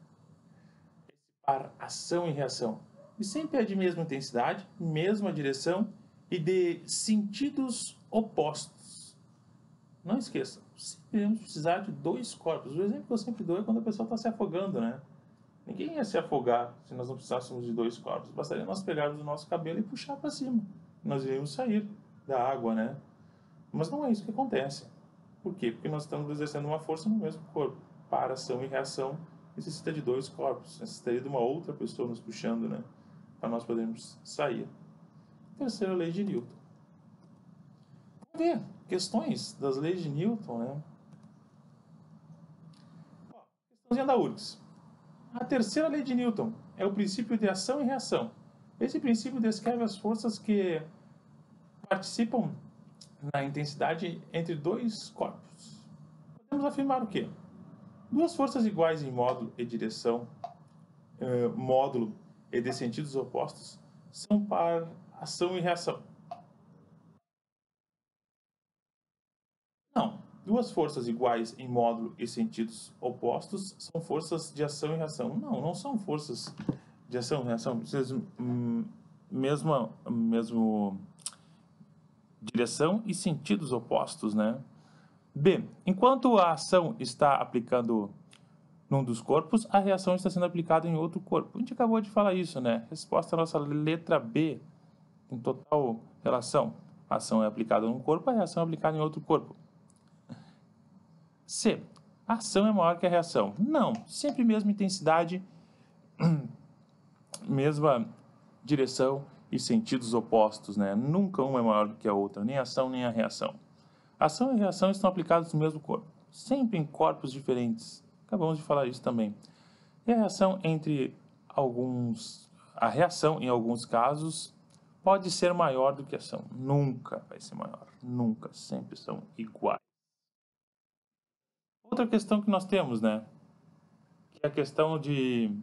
Esse par, ação e reação. E sempre é de mesma intensidade, mesma direção e de sentidos opostos. Não esqueça, sempre iremos precisar de dois corpos. O exemplo que eu sempre dou é quando a pessoa está se afogando, né? Ninguém ia se afogar se nós não precisássemos de dois corpos. Bastaria nós pegarmos o nosso cabelo e puxar para cima. Nós iríamos sair da água, né? Mas não é isso que acontece. Por quê? Porque nós estamos exercendo uma força no mesmo corpo. Para ação e reação necessita de dois corpos. Necessitaria de uma outra pessoa nos puxando, né? Para nós podermos sair. Terceira lei de Newton. Vamos ver questões das leis de Newton, né? Questãozinha da URGS. A terceira lei de Newton é o princípio de ação e reação. Esse princípio descreve as forças que participam na intensidade entre dois corpos. Podemos afirmar o quê? Duas forças iguais em módulo e direção, módulo e de sentidos opostos, são par ação e reação. Não. Duas forças iguais em módulo e sentidos opostos são forças de ação e reação. Não, não são forças de ação e reação. Mesmo direção e sentidos opostos, né? B. Enquanto a ação está aplicando num dos corpos, a reação está sendo aplicada em outro corpo. A gente acabou de falar isso, né? Resposta à nossa letra B, em total relação. A ação é aplicada num corpo, a reação é aplicada em outro corpo. C. A ação é maior que a reação. Não, sempre mesma intensidade, mesma direção e sentidos opostos, né? Nunca uma é maior do que a outra, nem a ação nem a reação. A ação e a reação estão aplicados no mesmo corpo, sempre em corpos diferentes. Acabamos de falar isso também. E a reação a reação em alguns casos pode ser maior do que a ação. Nunca vai ser maior, nunca, sempre são iguais. Outra questão que nós temos, né, que é a questão de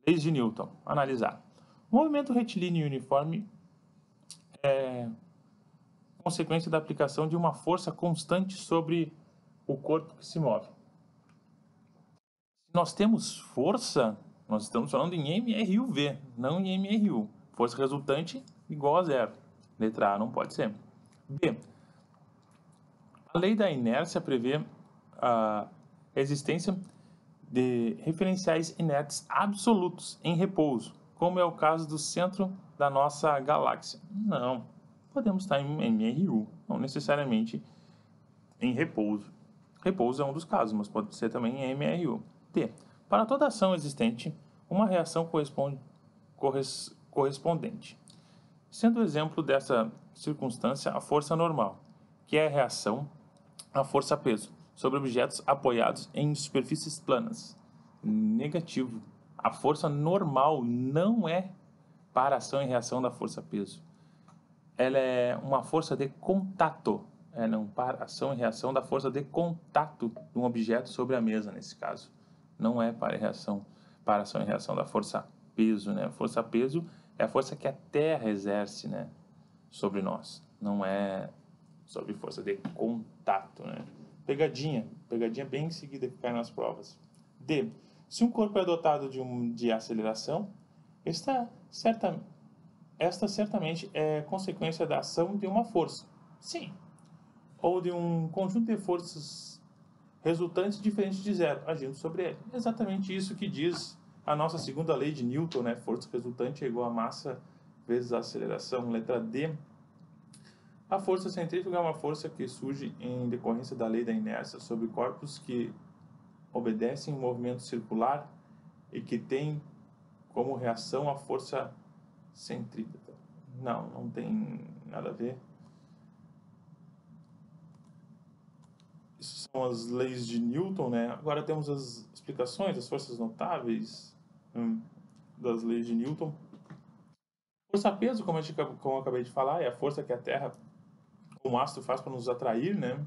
leis de Newton. Analisar. O movimento retilíneo e uniforme é consequência da aplicação de uma força constante sobre o corpo que se move. Nós temos força, nós estamos falando em MRUV, não em MRU. Força resultante igual a zero. Letra A não pode ser. B. A lei da inércia prevê a existência de referenciais inertes absolutos em repouso, como é o caso do centro da nossa galáxia. Não, podemos estar em MRU, não necessariamente em repouso. Repouso é um dos casos, mas pode ser também em MRU. T. Para toda ação existente, uma reação correspondente. Sendo o exemplo dessa circunstância a força normal, que é a reação à força-peso sobre objetos apoiados em superfícies planas. Negativo. A força normal não é para ação e reação da força-peso. Ela é uma força de contato. É não para ação e reação da força de contato de um objeto sobre a mesa, nesse caso. Não é para ação e reação da força-peso, né? Força-peso é a força que a Terra exerce, né, sobre nós. Não é sobre força de contato, né? Pegadinha bem seguida que cai nas provas. D. Se um corpo é dotado de aceleração, esta certamente é consequência da ação de uma força. Sim. Ou de um conjunto de forças resultantes diferentes de zero, agindo sobre ele. Exatamente isso que diz a nossa segunda lei de Newton, né? Força resultante é igual a massa vezes a aceleração. Letra D. A força centrífuga é uma força que surge em decorrência da lei da inércia sobre corpos que obedecem um movimento circular e que tem como reação a força centrípeta. Não tem nada a ver. Isso são as leis de Newton, né? Agora temos as explicações das forças notáveis das leis de Newton. Força-peso, como eu acabei de falar, é a força que a Terra, o astro, faz para nos atrair, né?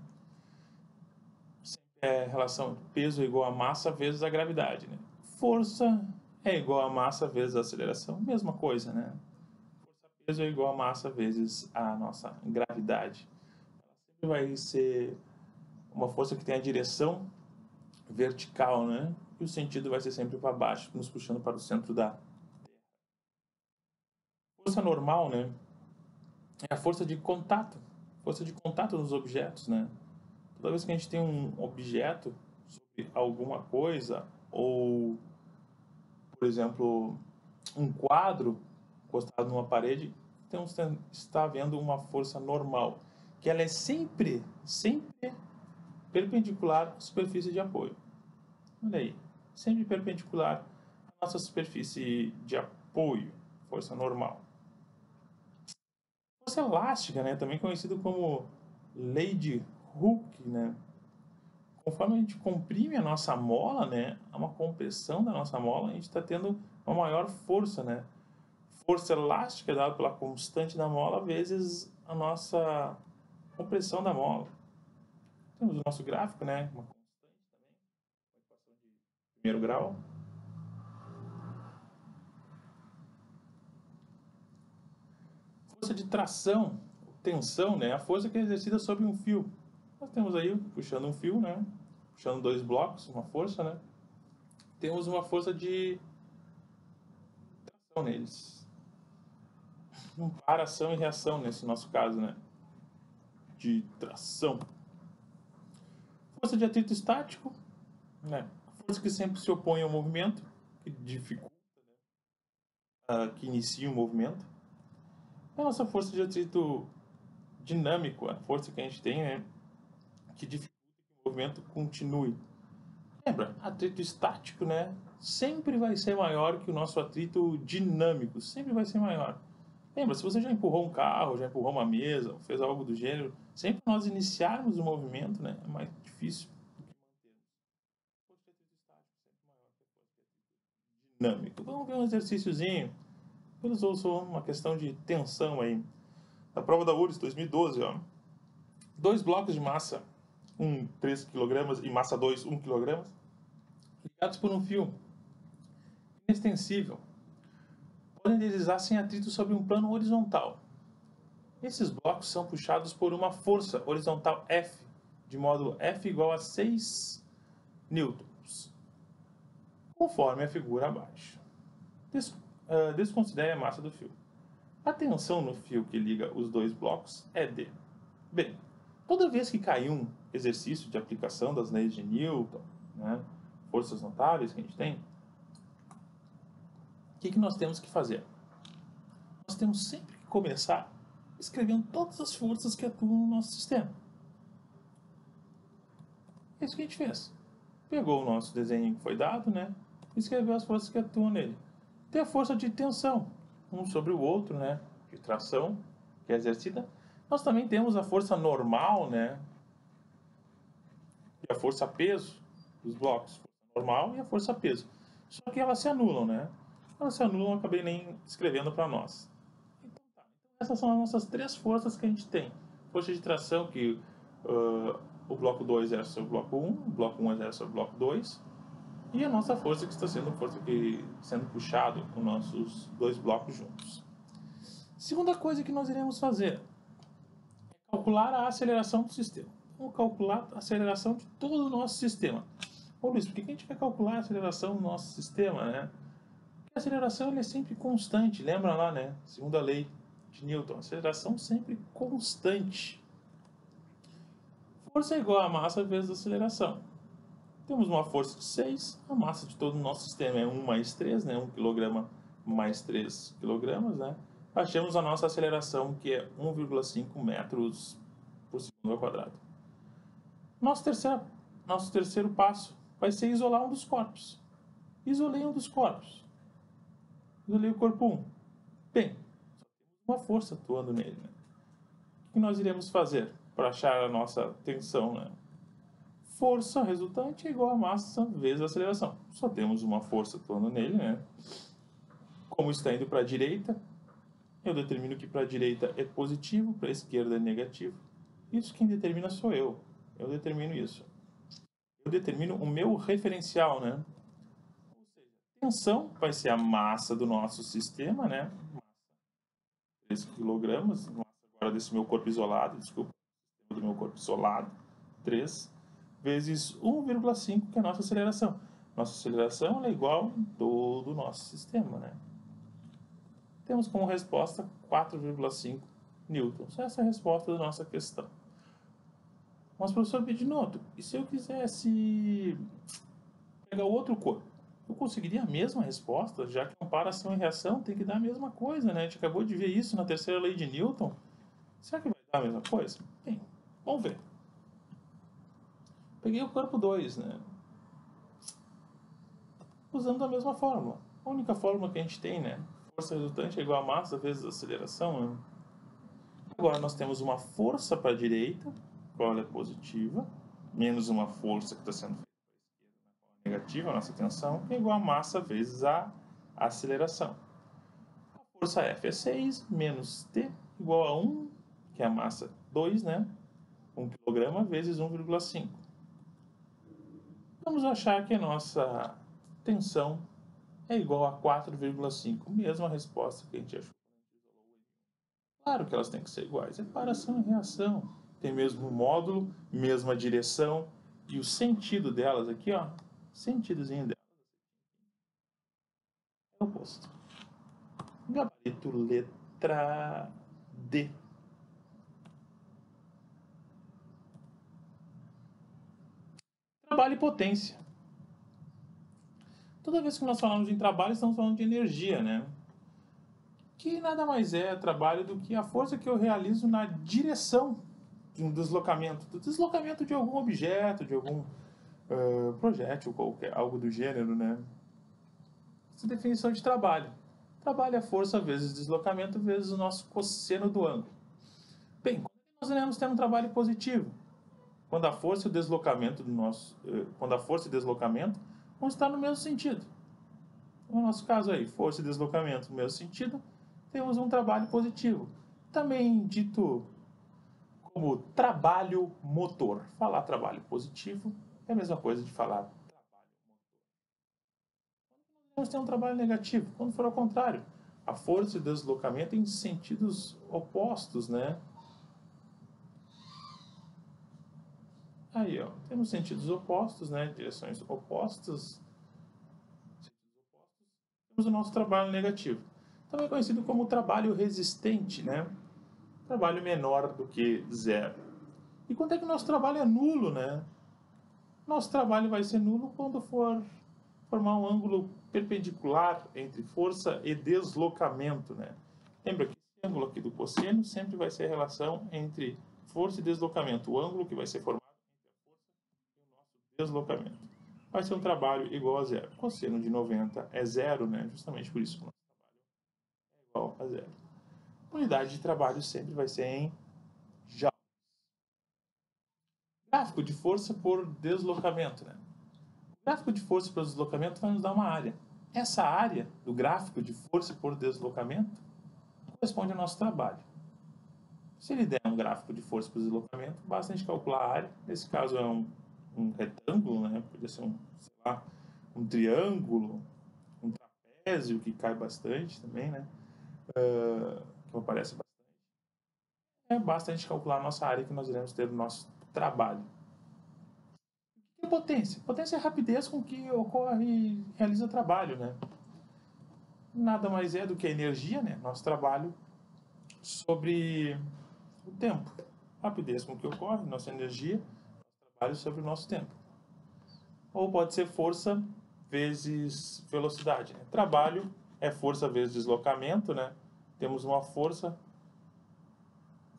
É relação peso é igual a massa vezes a gravidade, né? Força é igual a massa vezes a aceleração, mesma coisa, né? Força-peso é igual a massa vezes a nossa gravidade. Ela sempre vai ser uma força que tem a direção vertical, né? E o sentido vai ser sempre para baixo, nos puxando para o centro da Terra. Força normal, né? É a força de contato nos objetos, né? Toda vez que a gente tem um objeto sobre alguma coisa, ou, por exemplo, um quadro encostado numa parede, então está havendo uma força normal, que ela é sempre perpendicular à superfície de apoio. Olha aí, sempre perpendicular à nossa superfície de apoio, força normal. Força elástica, né, também conhecido como lei de Hooke, né? Conforme a gente comprime a nossa mola, né, há uma compressão da nossa mola, a gente está tendo uma maior força, né? Força elástica é dada pela constante da mola vezes a nossa compressão da mola. Temos o nosso gráfico, né? Uma constante também, uma equação de primeiro grau. Força de tração, tensão, né? A força que é exercida sobre um fio. Nós temos aí, puxando um fio, né? Puxando dois blocos, uma força, né? Temos uma força de tração neles. Para ação e reação, nesse nosso caso, né? De tração. Força de atrito estático, né? Força que sempre se opõe ao movimento, que dificulta, né? Que inicia o movimento. A nossa força de atrito dinâmico, a força que a gente tem, né? Que dificulta que o movimento continue. Lembra, atrito estático, né? Sempre vai ser maior que o nosso atrito dinâmico, sempre vai ser maior. Lembra, se você já empurrou um carro, já empurrou uma mesa, fez algo do gênero, sempre nós iniciarmos o movimento, né, é mais difícil do que mantermos. O atrito estático é sempre maior que o atrito dinâmico. Vamos ver um exercíciozinho. Eles usam uma questão de tensão aí. Na prova da URSS 2012, ó. 2 blocos de massa 3 kg e massa 2, 1 kg, ligados por um fio inextensível, podem deslizar sem atrito sobre um plano horizontal. Esses blocos são puxados por uma força horizontal F, de módulo F igual a 6 newtons. conforme a figura abaixo. Desconsidere a massa do fio. A tensão no fio que liga os dois blocos é D. Bem, toda vez que cai um exercício de aplicação das leis de Newton, né, forças notáveis que a gente tem, o que nós temos que fazer? Nós temos sempre que começar escrevendo todas as forças que atuam no nosso sistema. É isso que a gente fez. Pegou o nosso desenho que foi dado, né, e escreveu as forças que atuam nele. Tem a força de tensão, um sobre o outro, né, de tração, que é exercida. Nós também temos a força normal, né, e a força peso dos blocos. Força normal e a força peso. Só que elas se anulam, né? Elas se anulam, eu acabei nem escrevendo para nós. Então, tá. Então, essas são as nossas três forças que a gente tem. Força de tração, que o bloco 2 exerce sobre o bloco 1, o bloco 1 exerce sobre o bloco 2, e a nossa força que está sendo sendo puxado com nossos dois blocos juntos. Segunda coisa que nós iremos fazer é calcular a aceleração do sistema. Vamos calcular a aceleração de todo o nosso sistema. Ô Luiz, por que a gente vai calcular a aceleração do nosso sistema, né? Porque a aceleração é sempre constante, lembra lá, né? Segunda lei de Newton, aceleração sempre constante. Força é igual a massa vezes a aceleração. Temos uma força de 6, a massa de todo o nosso sistema é 1 mais 3, né? 1 kg mais 3 kg, né? Achamos a nossa aceleração, que é 1,5 metros por segundo ao quadrado. Nosso terceiro passo vai ser isolar um dos corpos. Isolei um dos corpos. Isolei o corpo 1. Bem, só temos uma força atuando nele, né? O que nós iremos fazer para achar a nossa tensão, né? Força resultante é igual a massa vezes a aceleração. Só temos uma força atuando nele, né? Como está indo para a direita, eu determino que para a direita é positivo, para a esquerda é negativo. Isso quem determina sou eu. Eu determino isso. Eu determino o meu referencial, né? Ou seja, a tensão vai ser a massa do nosso sistema, né? Massa 3 kg, massa agora desse meu corpo isolado, desculpa, do meu corpo isolado, 3 vezes 1,5, que é a nossa aceleração. Nossa aceleração é igual em todo o nosso sistema, né? Temos como resposta 4,5 newtons. Essa é a resposta da nossa questão. Mas, professor Bedinotto, e se eu quisesse pegar outro corpo? Eu conseguiria a mesma resposta, já que comparação e reação tem que dar a mesma coisa, né? A gente acabou de ver isso na terceira lei de Newton. Será que vai dar a mesma coisa? Bem, vamos ver. Peguei o corpo 2, né? Usando a mesma fórmula. A única fórmula que a gente tem, né? Força resultante é igual a massa vezes a aceleração, né? Agora nós temos uma força para a direita, qual é positiva, menos uma força que está sendo feita para a esquerda, qual é negativa, a nossa tensão, que é igual a massa vezes a aceleração. A força F é 6, menos T, igual a 1, que é a massa 2, né? 1 kg vezes 1,5. Vamos achar que a nossa tensão é igual a 4,5, mesma resposta que a gente achou. Claro que elas têm que ser iguais. Separação e reação. Tem mesmo módulo, mesma direção. E o sentido delas aqui, ó. Sentidozinho delas é o oposto. Gabarito letra D. Trabalho e potência. Toda vez que nós falamos em trabalho, estamos falando de energia, né? Que nada mais é trabalho do que a força que eu realizo na direção de um deslocamento, do deslocamento de algum objeto, de algum projétil, qualquer, algo do gênero, né? Essa definição de trabalho. Trabalho é força vezes deslocamento vezes o nosso cosseno do ângulo. Bem, quando nós iremos ter um trabalho positivo? Quando a força e o deslocamento quando a força e deslocamento vão estar no mesmo sentido. No nosso caso aí, força e deslocamento no mesmo sentido, temos um trabalho positivo. Também dito como trabalho motor. Falar trabalho positivo é a mesma coisa de falar trabalho motor. Vamos ter um trabalho negativo, quando for ao contrário. A força e o deslocamento em sentidos opostos, né? Aí, ó, temos sentidos opostos, né? Direções opostas. temos o nosso trabalho negativo. Também conhecido como trabalho resistente, né? Trabalho menor do que zero. E quando é que o nosso trabalho é nulo, né? Nosso trabalho vai ser nulo quando for formar um ângulo perpendicular entre força e deslocamento, né? Lembra que esse ângulo aqui do cosseno sempre vai ser a relação entre força e deslocamento, o ângulo que vai ser formado entre a força e o nosso deslocamento. Vai ser um trabalho igual a zero. Cosseno de 90 é zero, né? Justamente por isso que o nosso trabalho é igual a zero. A unidade de trabalho sempre vai ser em joules. Gráfico de força por deslocamento, né? O gráfico de força por deslocamento vai nos dar uma área. Essa área do gráfico de força por deslocamento corresponde ao nosso trabalho. Se ele der um gráfico de força por deslocamento, basta a gente calcular a área. Nesse caso é um retângulo, né? Podia ser sei lá, um triângulo, um trapézio que cai bastante também, né? Que aparece bastante. Basta a gente calcular a nossa área que nós iremos ter do nosso trabalho. O que é potência? Potência é a rapidez com que ocorre e realiza trabalho, né? Nada mais é do que a energia, né? Nosso trabalho sobre o tempo. Rapidez com que ocorre, nossa energia, nosso trabalho sobre o nosso tempo. Ou pode ser força vezes velocidade, né? Trabalho é força vezes deslocamento, né? Temos uma força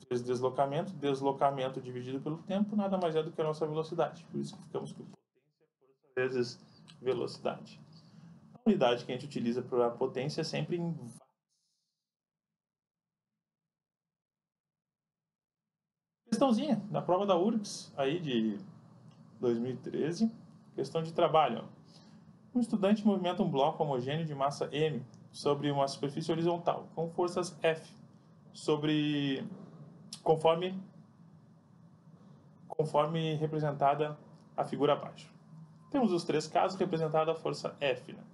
vezes deslocamento, deslocamento dividido pelo tempo, nada mais é do que a nossa velocidade. Por isso que ficamos com potência é força vezes velocidade. A unidade que a gente utiliza para a potência é sempre em watts. Questãozinha da prova da URGS, aí de 2013, questão de trabalho. Um estudante movimenta um bloco homogêneo de massa m sobre uma superfície horizontal, com forças F, conforme representada a figura abaixo. Temos os três casos representados a força F. Né?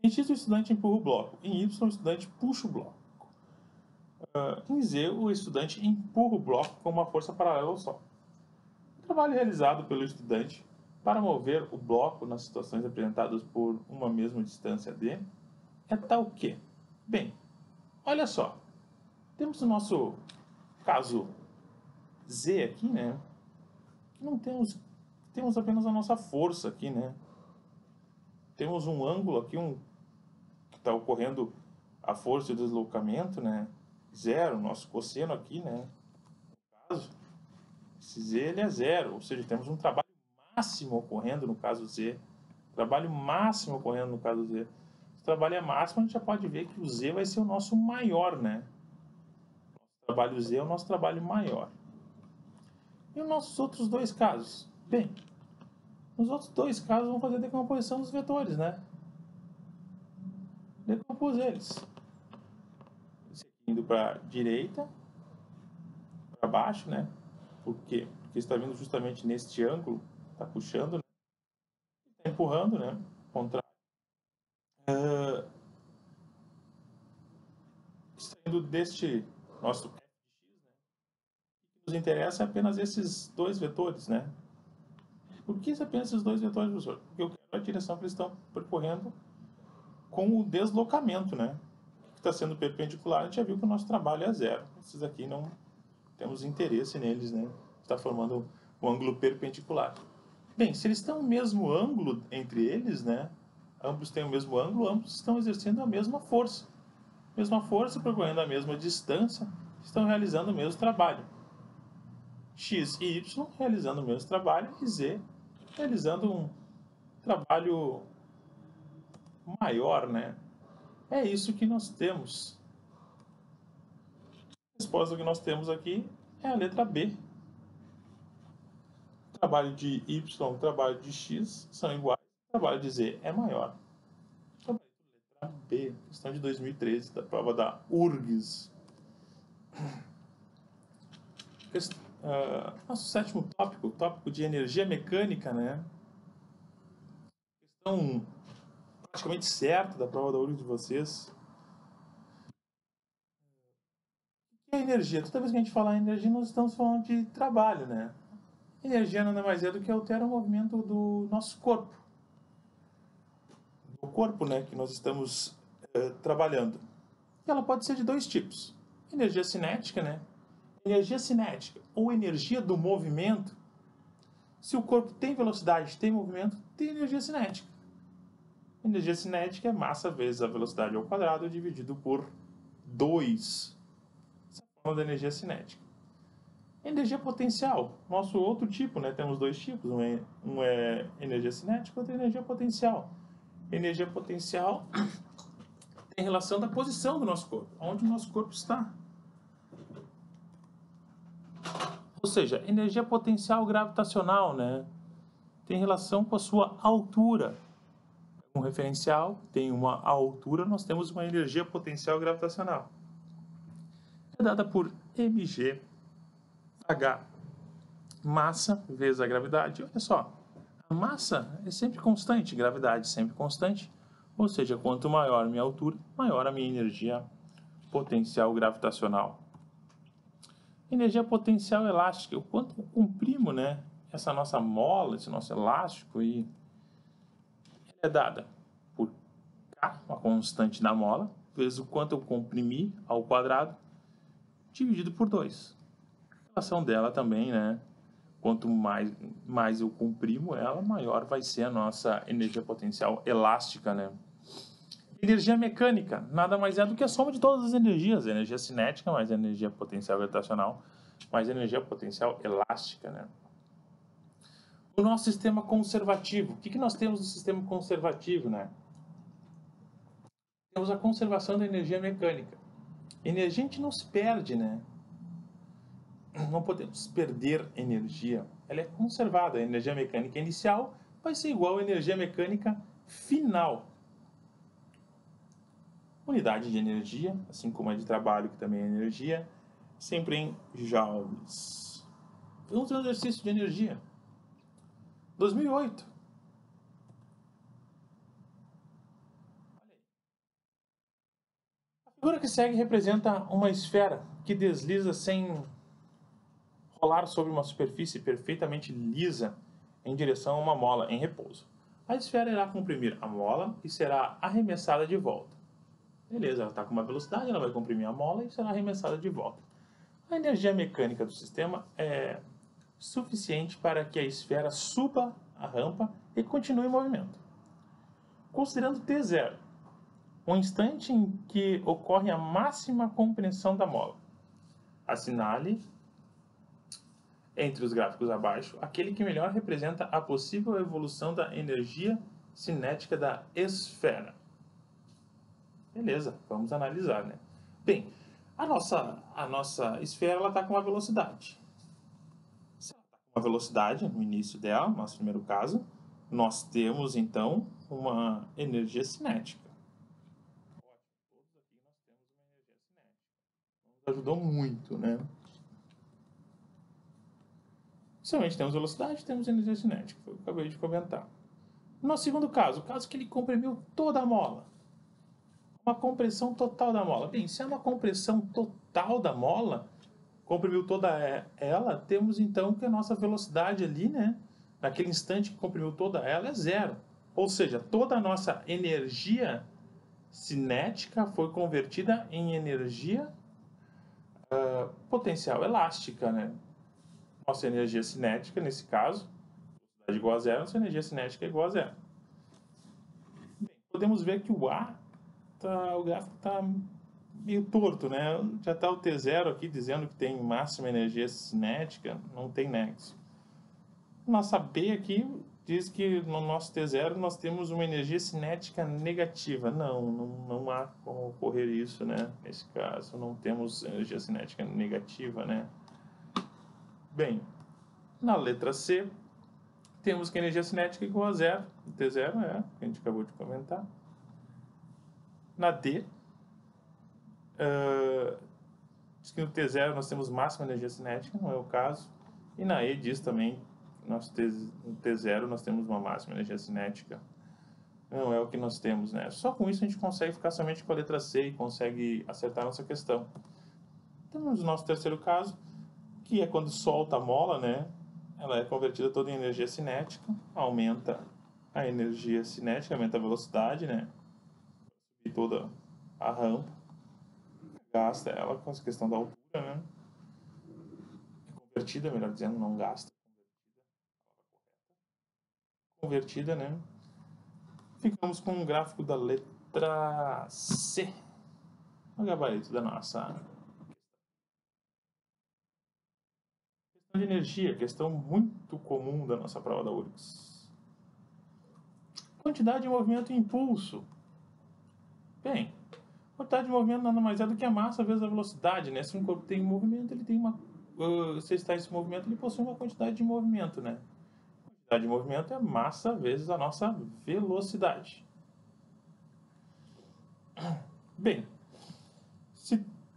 Em X, o estudante empurra o bloco. Em Y, o estudante puxa o bloco. Em Z, o estudante empurra o bloco com uma força paralela ao Sol. O trabalho realizado pelo estudante para mover o bloco nas situações apresentadas por uma mesma distância d é tal que... Bem, olha só. Temos o nosso caso Z aqui, né? Não temos apenas a nossa força aqui, né? Temos um ângulo aqui, que está ocorrendo a força e o deslocamento, né? Zero, nosso cosseno aqui, né? No caso, esse Z ele é zero, ou seja, temos um trabalho máximo ocorrendo no caso Z. Trabalho máximo ocorrendo no caso Z. Se o trabalho é máximo, a gente já pode ver que o Z vai ser o nosso maior, né? O trabalho Z é o nosso trabalho maior. E os nossos outros dois casos? Bem, nos outros dois casos vamos fazer a decomposição dos vetores, né? Decompus eles. Esse aqui indo para a direita, para baixo, né? Por quê? Porque está vindo justamente neste ângulo, está puxando, né? Está empurrando, né? Contrário. Saindo deste nosso f de x, né? O que nos interessa é apenas esses dois vetores, né? Por que apenas esses dois vetores, professor? Porque eu quero a direção que eles estão percorrendo com o deslocamento, né? Que está sendo perpendicular, a gente já viu que o nosso trabalho é zero. Esses aqui não temos interesse neles, né? Está formando um ângulo perpendicular. Bem, se eles estão no mesmo ângulo entre eles, né? Ambos têm o mesmo ângulo, ambos estão exercendo a mesma força. Mesma força, percorrendo a mesma distância, estão realizando o mesmo trabalho. X e Y realizando o mesmo trabalho e Z realizando um trabalho maior, né? É isso que nós temos. A resposta que nós temos aqui é a letra B. O trabalho de Y e o trabalho de X são iguais, o trabalho de Z é maior. Letra B, questão de 2013, da prova da URGS. Nosso sétimo tópico, tópico de energia mecânica, né? Questão praticamente certa da prova da URGS de vocês. O que é energia? Toda vez que a gente fala em energia, nós estamos falando de trabalho, né? Energia nada mais é do que altera o movimento do nosso corpo. o corpo, né, que nós estamos trabalhando. E ela pode ser de dois tipos. Energia cinética, né? Energia cinética ou energia do movimento. Se o corpo tem velocidade, tem movimento, tem energia cinética. Energia cinética é massa vezes a velocidade ao quadrado dividido por 2. Essa é a forma da energia cinética. Energia potencial, nosso outro tipo, né? Temos dois tipos, um é energia cinética, outro é energia potencial. Energia potencial tem relação da posição do nosso corpo, onde o nosso corpo está. Ou seja, energia potencial gravitacional, né? Tem relação com a sua altura. Um referencial tem uma altura, nós temos uma energia potencial gravitacional. É dada por mg h, massa vezes a gravidade. Olha só, a massa é sempre constante, gravidade sempre constante. Ou seja, quanto maior a minha altura, maior a minha energia potencial gravitacional. Energia potencial elástica, o quanto eu comprimo, né, essa nossa mola, esse nosso elástico, e é dada por K, uma constante da mola, vezes o quanto eu comprimi ao quadrado, dividido por 2. A relação dela também, né, quanto mais eu comprimo ela, maior vai ser a nossa energia potencial elástica, né. Energia mecânica, nada mais é do que a soma de todas as energias, energia cinética mais energia potencial gravitacional, mais energia potencial elástica, né. O nosso sistema conservativo, o que nós temos no sistema conservativo, né? Temos a conservação da energia mecânica. Energia a gente não se perde, né? Não podemos perder energia. Ela é conservada. A energia mecânica inicial vai ser igual à energia mecânica final. Unidade de energia, assim como a de trabalho, que também é energia, sempre em joules. Vamos ter um exercício de energia. 2008. A figura que segue representa uma esfera que desliza sem rolar sobre uma superfície perfeitamente lisa em direção a uma mola em repouso. A esfera irá comprimir a mola e será arremessada de volta. Beleza, ela está com uma velocidade, ela vai comprimir a mola e será arremessada de volta. A energia mecânica do sistema é suficiente para que a esfera suba a rampa e continue em movimento. Considerando T0, um instante em que ocorre a máxima compressão da mola, assinale entre os gráficos abaixo aquele que melhor representa a possível evolução da energia cinética da esfera. Beleza, vamos analisar, né? Bem, a nossa esfera está com uma velocidade. Se ela está com uma velocidade no início dela, no nosso primeiro caso, nós temos então uma energia cinética. Ótimo, todos aqui nós temos uma energia cinética. Nos ajudou muito, né? Somente temos velocidade, temos energia cinética, foi o que eu acabei de comentar. No segundo caso, o caso que ele comprimiu toda a mola. Uma compressão total da mola. Bem, se é uma compressão total da mola, comprimiu toda ela, temos então que a nossa velocidade ali, né, naquele instante que comprimiu toda ela, é zero. Ou seja, toda a nossa energia cinética foi convertida em energia potencial elástica, né? Nossa energia cinética, nesse caso, velocidade igual a zero, nossa energia cinética é igual a zero. Bem, podemos ver que o gráfico está meio torto, né? Já está o T0 aqui dizendo que tem máxima energia cinética, não tem nexo. Nossa B aqui diz que no nosso T0 nós temos uma energia cinética negativa. Não há como ocorrer isso, né? Nesse caso, não temos energia cinética negativa, né? Bem, na letra C, temos que a energia cinética é igual a zero. O T0 é, que a gente acabou de comentar. Na D, diz que no T0 nós temos máxima energia cinética, não é o caso. E na E diz também que no T0 nós temos uma máxima energia cinética. Não é o que nós temos, né? Só com isso a gente consegue ficar somente com a letra C e consegue acertar a nossa questão. Temos o nosso terceiro caso, que é quando solta a mola, né? Ela é convertida toda em energia cinética, aumenta a energia cinética, aumenta a velocidade, né? E toda a rampa, gasta ela com essa questão da altura, né? Convertida, melhor dizendo, não gasta. Convertida, né? Ficamos com um gráfico da letra C, o gabarito da nossa questão de energia, questão muito comum da nossa prova da URGS. Quantidade de movimento e impulso. Bem, quantidade de movimento nada mais é do que a massa vezes a velocidade, né? Se um corpo tem movimento, ele tem uma... se está esse movimento, ele possui uma quantidade de movimento, né? A quantidade de movimento é massa vezes a nossa velocidade. Bem,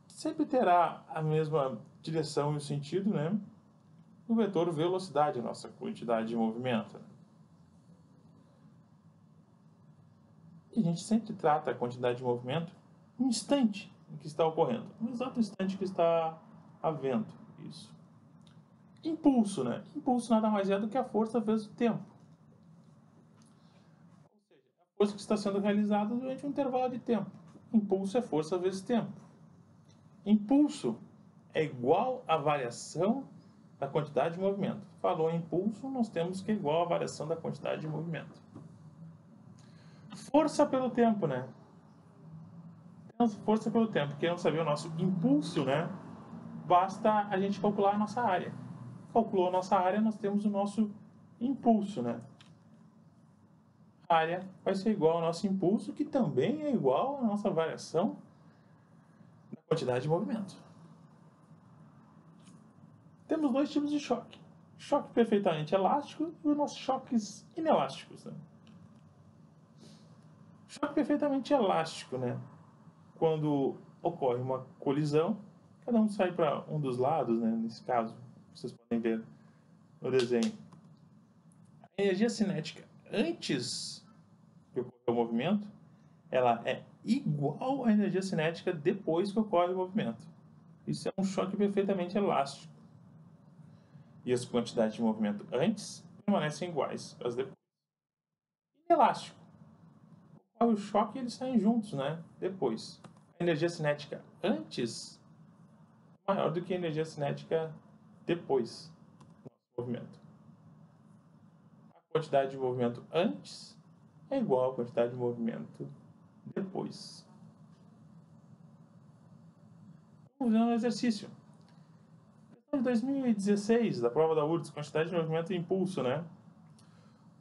sempre terá a mesma direção e o sentido, né? O vetor velocidade, a nossa quantidade de movimento. E a gente sempre trata a quantidade de movimento no instante em que está ocorrendo, no exato instante que está havendo isso. Impulso, né? Impulso nada mais é do que a força vezes o tempo. Ou seja, a força que está sendo realizada durante um intervalo de tempo. Impulso é força vezes tempo. Impulso é igual à variação da quantidade de movimento. Falou em impulso, nós temos que é igual à variação da quantidade de movimento. Força pelo tempo, né? Temos força pelo tempo. Queremos saber o nosso impulso, né? Basta a gente calcular a nossa área. Calculou a nossa área, nós temos o nosso impulso, né? A área vai ser igual ao nosso impulso, que também é igual à nossa variação da quantidade de movimento. Temos dois tipos de choque. Choque perfeitamente elástico e os nossos choques inelásticos, né? Choque perfeitamente elástico, né? Quando ocorre uma colisão, cada um sai para um dos lados, né? Nesse caso, vocês podem ver no desenho. A energia cinética antes que ocorra o movimento, ela é igual à energia cinética depois que ocorre o movimento. Isso é um choque perfeitamente elástico. E as quantidades de movimento antes permanecem iguais às depois. Inelástico. Ocorre o choque e eles saem juntos, né? Depois. A energia cinética antes é maior do que a energia cinética depois do movimento. A quantidade de movimento antes é igual à quantidade de movimento depois. Vamos ver um exercício. Questão de 2016, da prova da URGS, quantidade de movimento e impulso, né?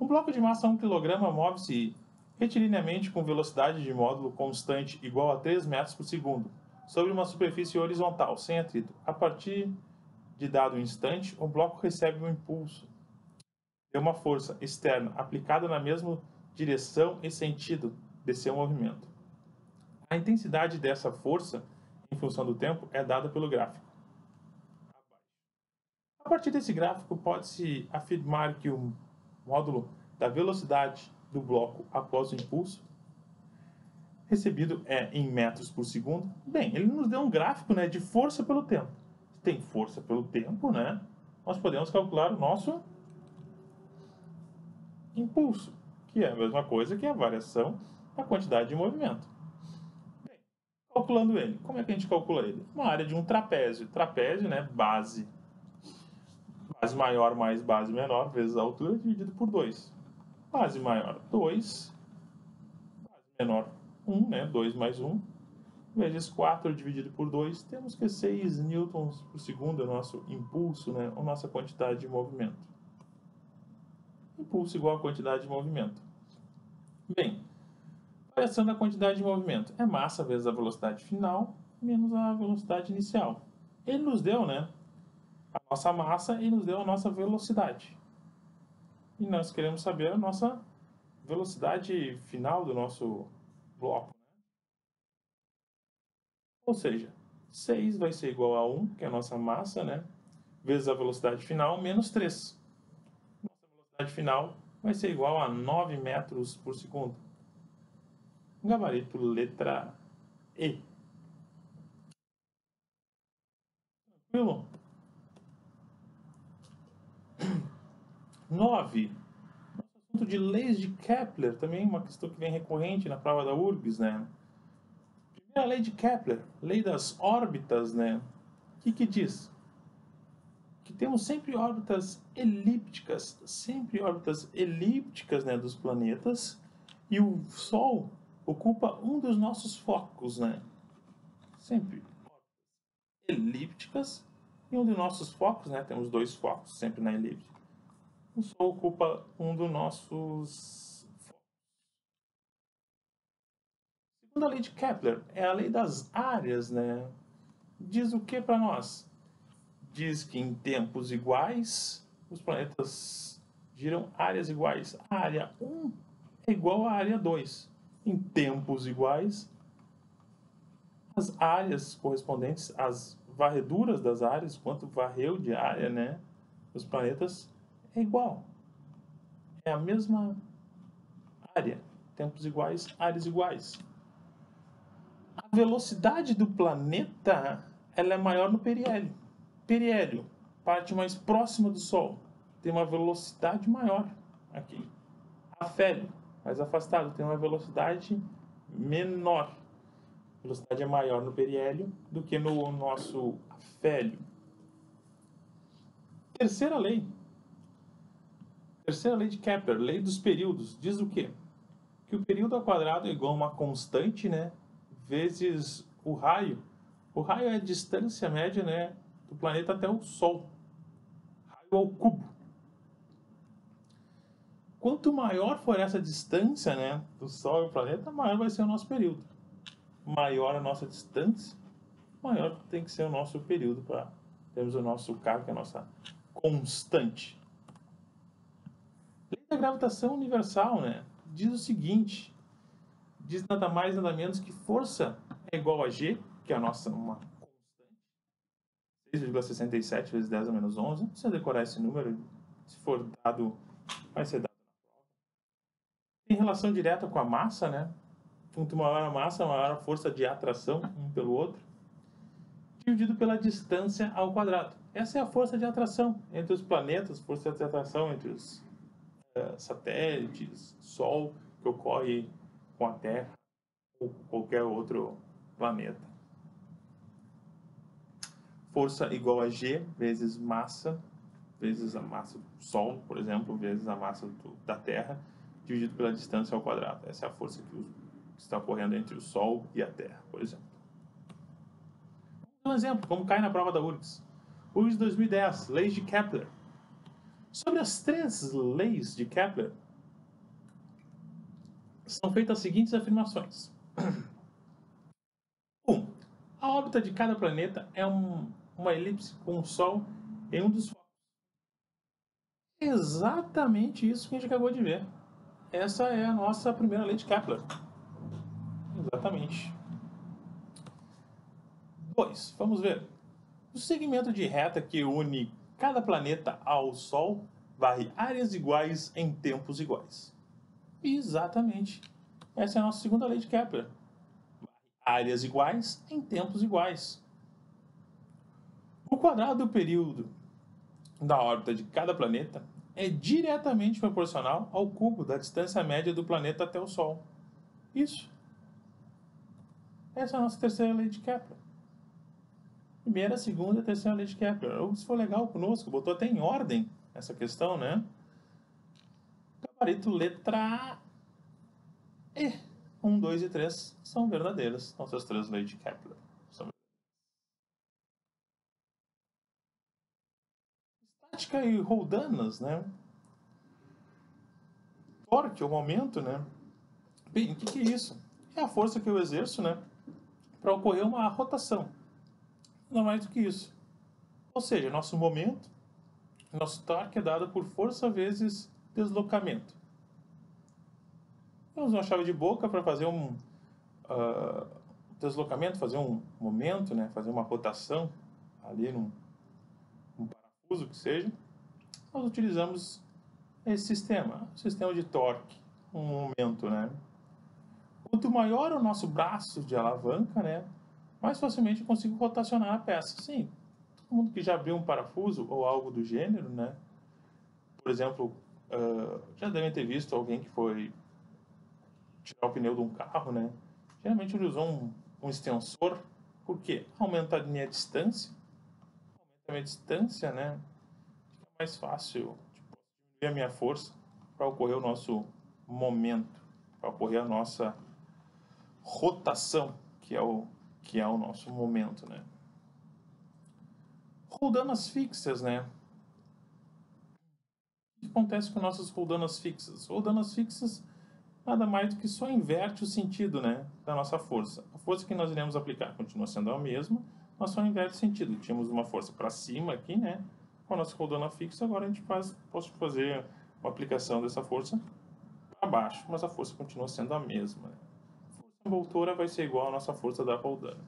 Um bloco de massa 1 kg move-se retilinamente com velocidade de módulo constante igual a 3 metros por segundo, sobre uma superfície horizontal, sem atrito. A partir de dado instante, o bloco recebe um impulso de uma força externa aplicada na mesma direção e sentido de seu movimento. A intensidade dessa força, em função do tempo, é dada pelo gráfico. A partir desse gráfico, pode-se afirmar que o módulo da velocidade do bloco após o impulso recebido é em metros por segundo. Bem, ele nos deu um gráfico, né, de força pelo tempo. Se tem força pelo tempo, né, nós podemos calcular o nosso impulso, que é a mesma coisa que a variação da quantidade de movimento. Bem, calculando ele, como é que a gente calcula ele? Uma área de um trapézio. Trapézio, né, base maior mais base menor vezes a altura dividido por 2. Base maior 2, base menor 1, né? 2 mais 1, vezes 4 dividido por 2, temos que 6 newtons por segundo é o nosso impulso, né? A nossa quantidade de movimento. Impulso igual a quantidade de movimento. Bem, variação da quantidade de movimento é massa vezes a velocidade final menos a velocidade inicial. Ele nos deu, né, a nossa massa e nos deu a nossa velocidade. E nós queremos saber a nossa velocidade final do nosso bloco. Ou seja, 6 vai ser igual a 1, que é a nossa massa, né? Vezes a velocidade final, menos 3. Nossa velocidade final vai ser igual a 9 metros por segundo. Gabarito letra E. Tranquilo? 9. assunto de leis de Kepler, também uma questão que vem recorrente na prova da URGS, né? Primeira lei de Kepler, lei das órbitas, né? O que diz? Que temos sempre órbitas elípticas, né, dos planetas, e o Sol ocupa um dos nossos focos, né? Sempre elípticas, e um dos nossos focos, né? Temos dois focos sempre na elipse. O Sol ocupa um dos nossos focos. Segunda lei de Kepler é a lei das áreas, né? Diz o que para nós? Diz que em tempos iguais os planetas giram áreas iguais. A área 1 é igual à área 2. Em tempos iguais, as áreas correspondentes às varreduras das áreas, quanto varreu de área, né, os planetas, é igual. É a mesma área. Tempos iguais, áreas iguais. A velocidade do planeta ela é maior no periélio. Periélio, parte mais próxima do Sol, tem uma velocidade maior aqui. Afélio, mais afastado, tem uma velocidade menor. A velocidade é maior no periélio do que no nosso afélio. Terceira lei de Kepler, lei dos períodos, diz o quê? Que o período ao quadrado é igual a uma constante, né, vezes o raio. O raio é a distância média, né, do planeta até o Sol. Raio ao cubo. Quanto maior for essa distância, né, do Sol e o planeta, maior vai ser o nosso período. Maior a nossa distância, maior tem que ser o nosso período para termos o nosso K, que é a nossa constante. Lei da gravitação universal, né, diz o seguinte, diz nada mais nada menos que força é igual a G, que é a nossa uma constante, 6,67 vezes 10 a menos 11. Não precisa decorar esse número, se for dado, vai ser dado. Tem relação direta com a massa, né? Quanto maior a massa, maior a força de atração um pelo outro, dividido pela distância ao quadrado. Essa é a força de atração entre os planetas, força de atração entre os satélites, Sol, que ocorre com a Terra ou qualquer outro planeta. Força igual a G vezes a massa do Sol, por exemplo, vezes a massa da Terra, dividido pela distância ao quadrado. Essa é a força que está ocorrendo entre o Sol e a Terra, por exemplo. Um exemplo, como cai na prova da URGS. URGS 2010, leis de Kepler. Sobre as três leis de Kepler, são feitas as seguintes afirmações. 1. A órbita de cada planeta é uma elipse com o Sol em um dos focos. Exatamente isso que a gente acabou de ver. Essa é a nossa primeira lei de Kepler. Exatamente. 2. Vamos ver. O segmento de reta que une cada planeta ao Sol varre áreas iguais em tempos iguais. Exatamente. Essa é a nossa segunda lei de Kepler. Áreas iguais em tempos iguais. O quadrado do período da órbita de cada planeta é diretamente proporcional ao cubo da distância média do planeta até o Sol. Isso. Essa é a nossa terceira lei de Kepler. Primeira, segunda e terceira lei de Kepler. Isso foi legal conosco, botou até em ordem essa questão, né? Gabarito letra A e 1, 2 e 3 são verdadeiras. Nossas três leis de Kepler são verdadeiras. Estática e roldanas, né? Torque, o momento, né? Bem, o que é isso? É a força que eu exerço, né? Para ocorrer uma rotação. Não mais do que isso. Ou seja, nosso momento, nosso torque é dado por força vezes deslocamento. Temos uma chave de boca para fazer um deslocamento, fazer um momento, né? Fazer uma rotação ali num parafuso que seja. Nós utilizamos esse sistema de torque, um momento, né? Quanto maior o nosso braço de alavanca, né? Mais facilmente eu consigo rotacionar a peça. Sim, todo mundo que já abriu um parafuso ou algo do gênero, né? Por exemplo, Já devem ter visto alguém que foi tirar o pneu de um carro, né? Geralmente ele usou um extensor, porque aumenta a minha distância, né? Fica mais fácil diminuir a minha força para ocorrer o nosso momento, para ocorrer a nossa rotação, que é o nosso momento, né? Roldanas fixas, né? O que acontece com nossas roldanas fixas? Roldanas fixas nada mais do que só inverte o sentido, né, da nossa força. A força que nós iremos aplicar continua sendo a mesma, mas só inverte o sentido. Tínhamos uma força para cima aqui, né, com a nossa roldana fixa, agora a gente posso fazer uma aplicação dessa força para baixo, mas a força continua sendo a mesma. Né? A força envoltora vai ser igual à nossa força da roldana.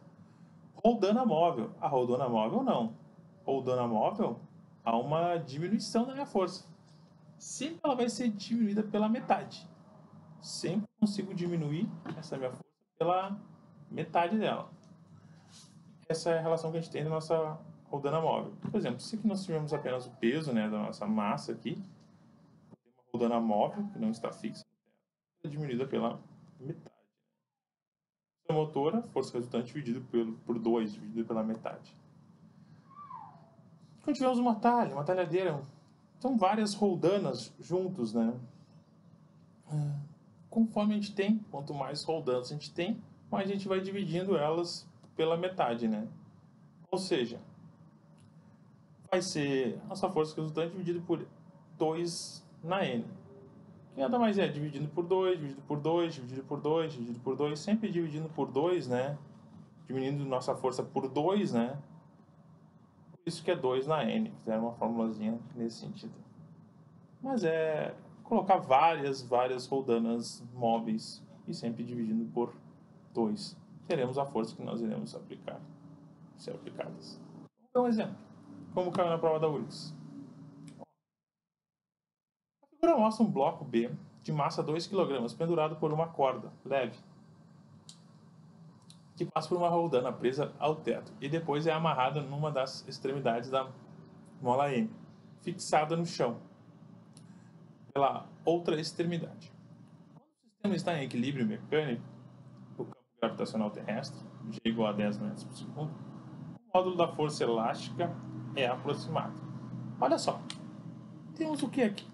Roldana móvel. A roldana móvel não. Roldana móvel, há uma diminuição da minha força. Sempre ela vai ser diminuída pela metade. Sempre consigo diminuir essa minha força pela metade dela. Essa é a relação que a gente tem na nossa roldana móvel. Por exemplo, se aqui nós tivermos apenas o peso, né, da nossa massa aqui, tem uma roldana móvel que não está fixa, é diminuída pela metade. A motora, força resultante dividido por 2, dividido pela metade. Quando tivermos uma talhadeira, são várias roldanas juntos, né? Conforme a gente tem, quanto mais roldanas a gente tem, mais a gente vai dividindo elas pela metade, né? Ou seja, vai ser a nossa força resultante dividido por 2 na N. Que nada mais é dividido por 2, dividido por 2, dividido por 2, dividido por 2, sempre dividindo por 2, né? Diminuindo nossa força por 2, né? Por isso que é 2 na N. Fizeram uma formulazinha nesse sentido. Mas é colocar várias roldanas móveis e sempre dividindo por 2. Teremos a força que nós iremos aplicar, ser aplicadas. Vamos dar um exemplo. Como caiu na prova da URGS. A figura mostra um bloco B de massa 2 kg pendurado por uma corda leve que passa por uma roldana presa ao teto e depois é amarrada numa das extremidades da mola M, fixada no chão pela outra extremidade. Quando o sistema está em equilíbrio mecânico, o campo gravitacional terrestre, G igual a 10 metros por segundo, o módulo da força elástica é aproximado. Olha só, temos o que aqui?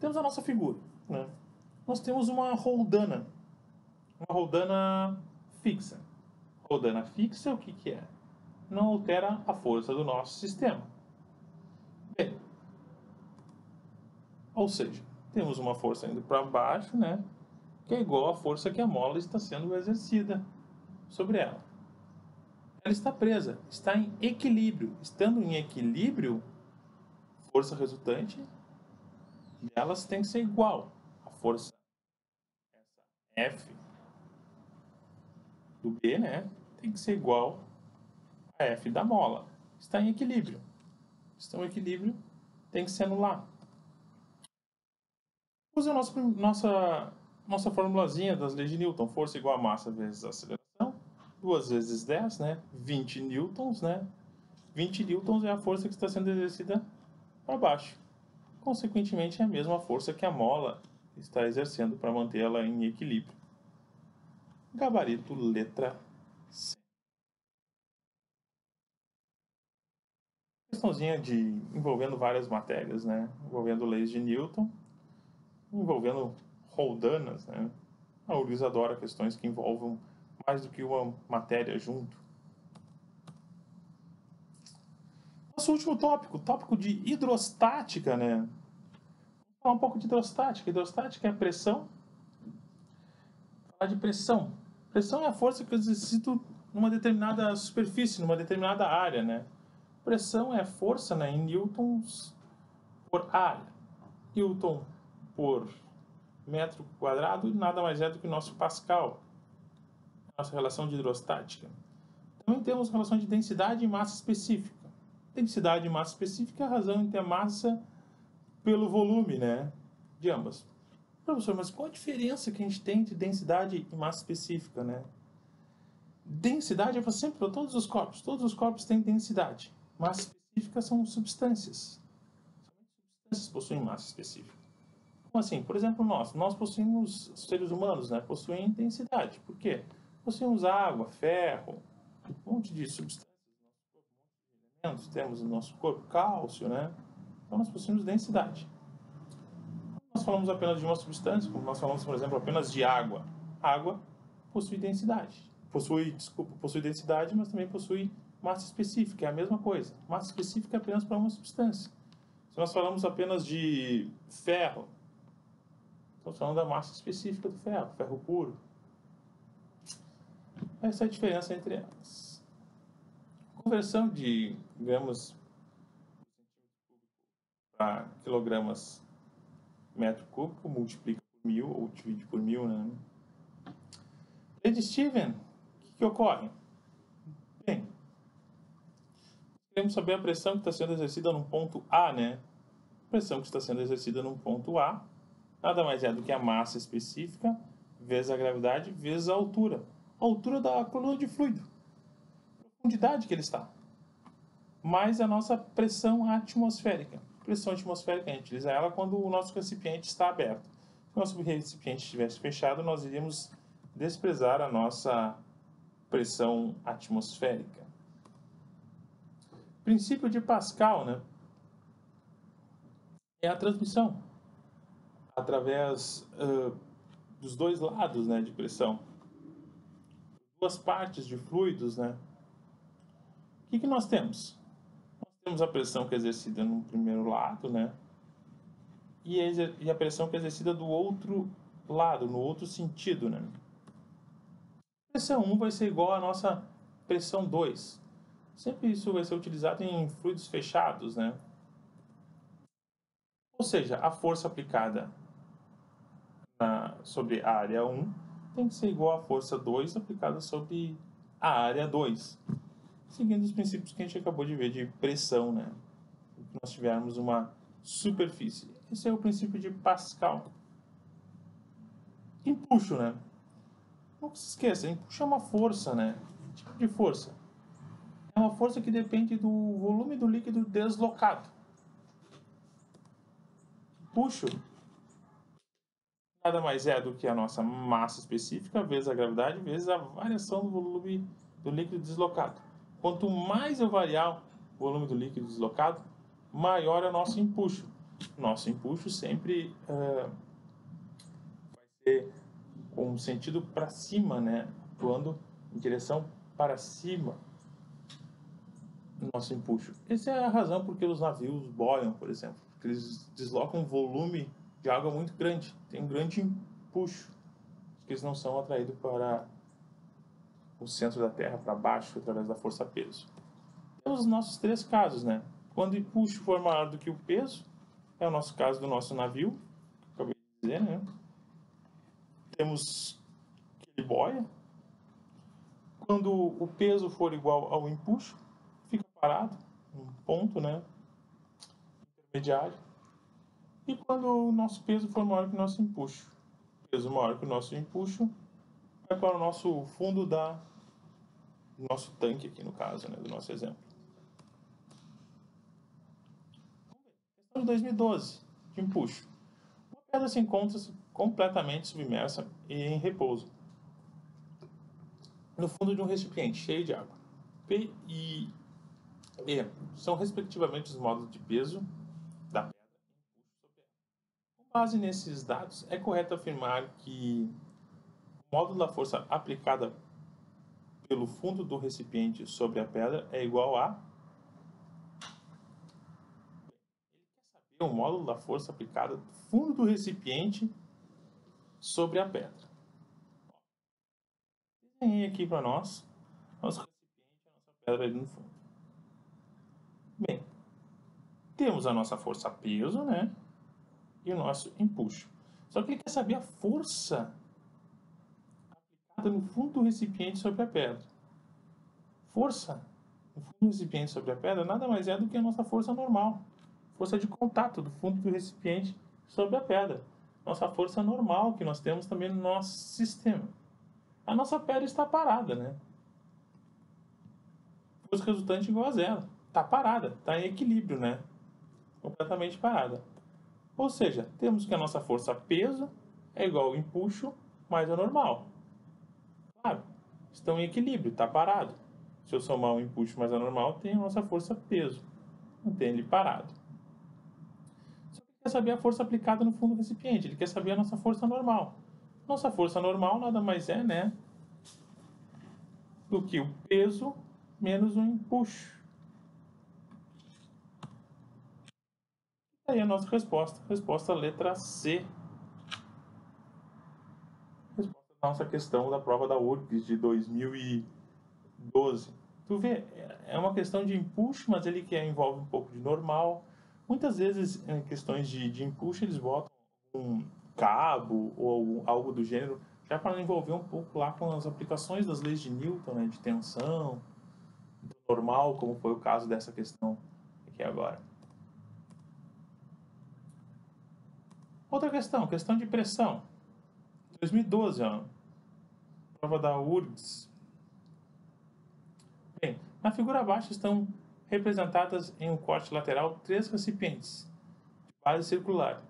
Temos a nossa figura, né? Nós temos uma roldana fixa. Roldana fixa, o que é? Não altera a força do nosso sistema. Bem, ou seja, temos uma força indo para baixo, né? Que é igual à força que a mola está sendo exercida sobre ela. Ela está presa, está em equilíbrio. Estando em equilíbrio, força resultante delas tem que ser igual. A força F do B, né, tem que ser igual a F da mola. Está em equilíbrio. Está em equilíbrio, tem que ser anular. Usa a nossa formulazinha das leis de Newton. Força igual a massa vezes a aceleração. 2 vezes 10, né? 20 newtons, né? 20 newtons é a força que está sendo exercida para baixo. Consequentemente, é a mesma força que a mola está exercendo para mantê-la em equilíbrio. Gabarito letra C. Questãozinha envolvendo várias matérias, né? Envolvendo leis de Newton, envolvendo roldanas, né? A URGS adora questões que envolvam mais do que uma matéria junto. Nosso último tópico de hidrostática, né? Vamos falar um pouco de hidrostática. Hidrostática é a pressão. Falar de pressão. Pressão é a força que eu exercito numa determinada superfície, numa determinada área, né? Pressão é a força, né, em newtons por área. Newton por metro quadrado nada mais é do que o nosso Pascal. Nossa relação de hidrostática. Também temos relação de densidade e massa específica. Densidade e massa específica é a razão entre a massa pelo volume, né, de ambas. Professor, mas qual a diferença que a gente tem entre densidade e massa específica, né? Densidade é sempre para todos os corpos. Todos os corpos têm densidade. Massa específica são substâncias. substâncias possuem massa específica. Como assim? Por exemplo, nós possuímos, seres humanos, né, possuem densidade. Por quê? Possuímos água, ferro, um monte de substâncias no nosso corpo, um monte de elementos, temos no nosso corpo cálcio, né? Então nós possuímos densidade. Nós falamos apenas de uma substância, como nós falamos, por exemplo, apenas de água. Água possui densidade. Possui densidade, mas também possui massa específica, é a mesma coisa. Massa específica é apenas para uma substância. Se nós falamos apenas de ferro, estamos falando da massa específica do ferro, ferro puro. Essa é a diferença entre elas. Conversão de gramas para quilogramas metro cúbico, multiplica por 1000 ou divide por 1000, né? Lei de Steven, o que ocorre? Bem, queremos saber a pressão que está sendo exercida num ponto A, né? A pressão que está sendo exercida num ponto A nada mais é do que a massa específica vezes a gravidade vezes a altura. A altura da coluna de fluido. A profundidade que ele está. Mais a nossa pressão atmosférica. Pressão atmosférica, a gente utiliza ela quando o nosso recipiente está aberto. Se o nosso recipiente estivesse fechado, nós iríamos desprezar a nossa pressão atmosférica. Princípio de Pascal, né? É a transmissão através dos dois lados, né, de pressão. Duas partes de fluidos, né? O que nós temos? Nós temos a pressão que é exercida no primeiro lado, né? E a pressão que é exercida do outro lado, no outro sentido, né? Pressão 1 vai ser igual à nossa pressão 2. Sempre isso vai ser utilizado em fluidos fechados, né? Ou seja, a força aplicada sobre a área 1 tem que ser igual à força 2 aplicada sobre a área 2. Seguindo os princípios que a gente acabou de ver de pressão, né? Se nós tivermos uma superfície. Esse é o princípio de Pascal. Empuxo, né? Não se esqueça, empuxo é uma força, né? Que tipo de força? É uma força que depende do volume do líquido deslocado. Empuxo nada mais é do que a nossa massa específica vezes a gravidade vezes a variação do volume do líquido deslocado. Quanto mais eu variar o volume do líquido deslocado, maior é o nosso empuxo. Nosso empuxo sempre vai ser com sentido para cima, né? Atuando em direção para cima. Nosso empuxo. Essa é a razão por que os navios boiam, por exemplo. Porque eles deslocam um volume de água muito grande. Tem um grande empuxo. Que eles não são atraídos para o centro da Terra, para baixo, através da força-peso. Temos os nossos três casos, né? Quando o empuxo for maior do que o peso, é o nosso caso do nosso navio, acabei de dizer, né? Temos que ele boia. Quando o peso for igual ao empuxo, fica parado, um ponto, né? Intermediário. E quando o nosso peso for maior que o nosso empuxo, peso maior que o nosso empuxo, vai para o nosso fundo do nosso tanque aqui no caso, né? Do nosso exemplo. Questão de 2012, de empuxo. Uma pedra se encontra completamente submersa e em repouso no fundo de um recipiente cheio de água. P e E são respectivamente os modos de peso da pedra e empuxo sobre ela. Com base nesses dados, é correto afirmar que o módulo da força aplicada pelo fundo do recipiente sobre a pedra é igual a... Ele quer saber o módulo da força aplicada do fundo do recipiente sobre a pedra. Desenhei aqui para nós nosso recipiente, a nossa pedra ali no fundo. Bem, temos a nossa força peso, né? E o nosso empuxo. Só que ele quer saber a força aplicada no fundo do recipiente sobre a pedra. Força no fundo do recipiente sobre a pedra nada mais é do que a nossa força normal. Força de contato do fundo do recipiente sobre a pedra. Nossa força normal que nós temos também no nosso sistema. A nossa pedra está parada, né? Força resultante igual a zero. Está parada, está em equilíbrio, né? Completamente parada. Ou seja, temos que a nossa força peso é igual ao empuxo mais a normal. Claro, estão em equilíbrio, está parado. Se eu somar o empuxo mais a normal, tem a nossa força peso. Não tem ele parado. Só que ele quer saber a força aplicada no fundo do recipiente. Ele quer saber a nossa força normal. Nossa força normal nada mais é, né, do que o peso menos o empuxo. Aí a nossa resposta. Resposta letra C. Resposta da nossa questão da prova da URGS de 2012. Tu vê, é uma questão de empuxo, mas ele que envolve um pouco de normal. Muitas vezes, em questões de empuxo, eles botam um cabo ou algo do gênero, já para envolver um pouco lá com as aplicações das leis de Newton, né, de tensão, do normal, como foi o caso dessa questão aqui agora. Outra questão, questão de pressão. 2012, ó, prova da URGS. Bem, na figura abaixo estão representadas em um corte lateral 3 recipientes de base circular,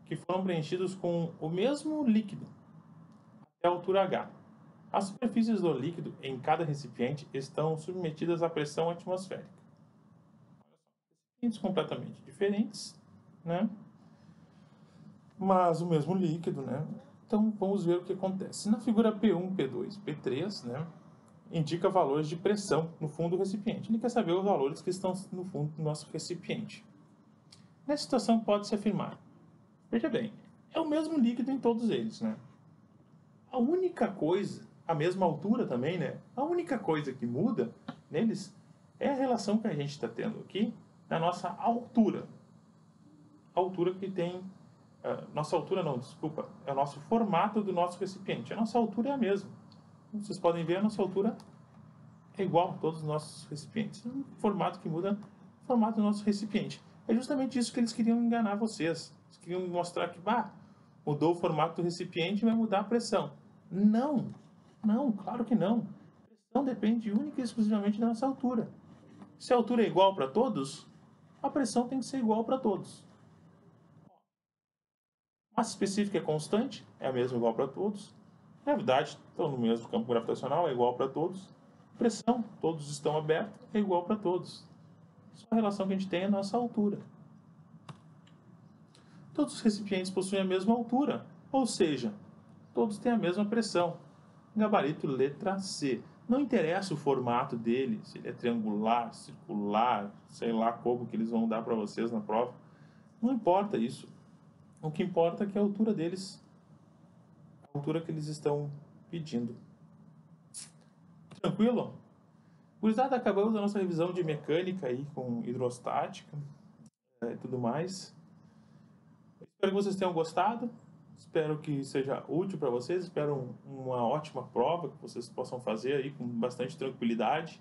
que foram preenchidos com o mesmo líquido até a altura H. As superfícies do líquido em cada recipiente estão submetidas à pressão atmosférica. Recipientes completamente diferentes, né? Mas o mesmo líquido, né? Então vamos ver o que acontece. Na figura P1, P2, P3, né, indica valores de pressão no fundo do recipiente. Ele quer saber os valores que estão no fundo do nosso recipiente. Nessa situação pode-se afirmar, veja bem, é o mesmo líquido em todos eles, né? A única coisa, a mesma altura também, né? A única coisa que muda neles é a relação que a gente está tendo aqui na nossa altura. A altura que tem... nossa altura não, desculpa. É o nosso formato do nosso recipiente. A nossa altura é a mesma. Como vocês podem ver, a nossa altura é igual a todos os nossos recipientes. O formato que muda é o formato do nosso recipiente. É justamente isso que eles queriam enganar vocês. Eles queriam mostrar que, mudou o formato do recipiente e vai mudar a pressão. Não, não, claro que não. A pressão depende única e exclusivamente da nossa altura. Se a altura é igual para todos, a pressão tem que ser igual para todos. Massa específica é constante, é a mesma igual para todos. Gravidade, estão no mesmo campo gravitacional, é igual para todos. Pressão, todos estão abertos, é igual para todos. Só a relação que a gente tem é a nossa altura. Todos os recipientes possuem a mesma altura, ou seja, todos têm a mesma pressão. Gabarito letra C. Não interessa o formato dele, se ele é triangular, circular, sei lá como que eles vão dar para vocês na prova. Não importa isso. O que importa é que a altura deles, a altura que eles estão pedindo. Tranquilo? Gurizada, acabamos a nossa revisão de mecânica aí com hidrostática e tudo mais. Espero que vocês tenham gostado. Espero que seja útil para vocês. Espero uma ótima prova que vocês possam fazer aí com bastante tranquilidade.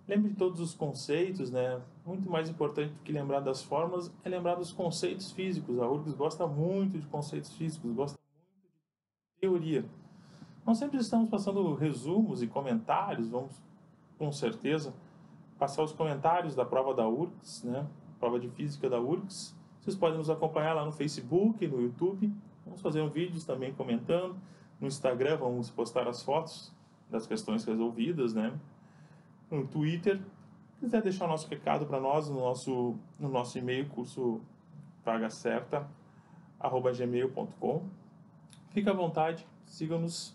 Lembre de todos os conceitos, né? Muito mais importante do que lembrar das formas é lembrar dos conceitos físicos. A URGS gosta muito de conceitos físicos, gosta muito de teoria. Nós sempre estamos passando resumos e comentários, vamos com certeza passar os comentários da prova da URGS, né? Prova de física da URGS. Vocês podem nos acompanhar lá no Facebook, no YouTube. Vamos fazer um vídeos também comentando. No Instagram vamos postar as fotos das questões resolvidas, né? No Twitter. Se quiser deixar o nosso recado para nós no nosso e-mail, curso vagacerta@gmail.com. Fique à vontade, sigam-nos.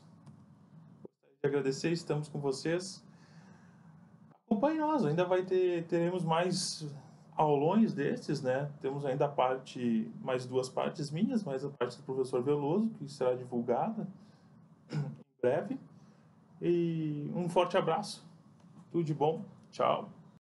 Gostaria de agradecer, estamos com vocês. Acompanhe nós, ainda teremos mais aulões desses, né? Temos ainda mais 2 partes minhas, mais a parte do professor Veloso, que será divulgada em breve. E um forte abraço, tudo de bom, tchau.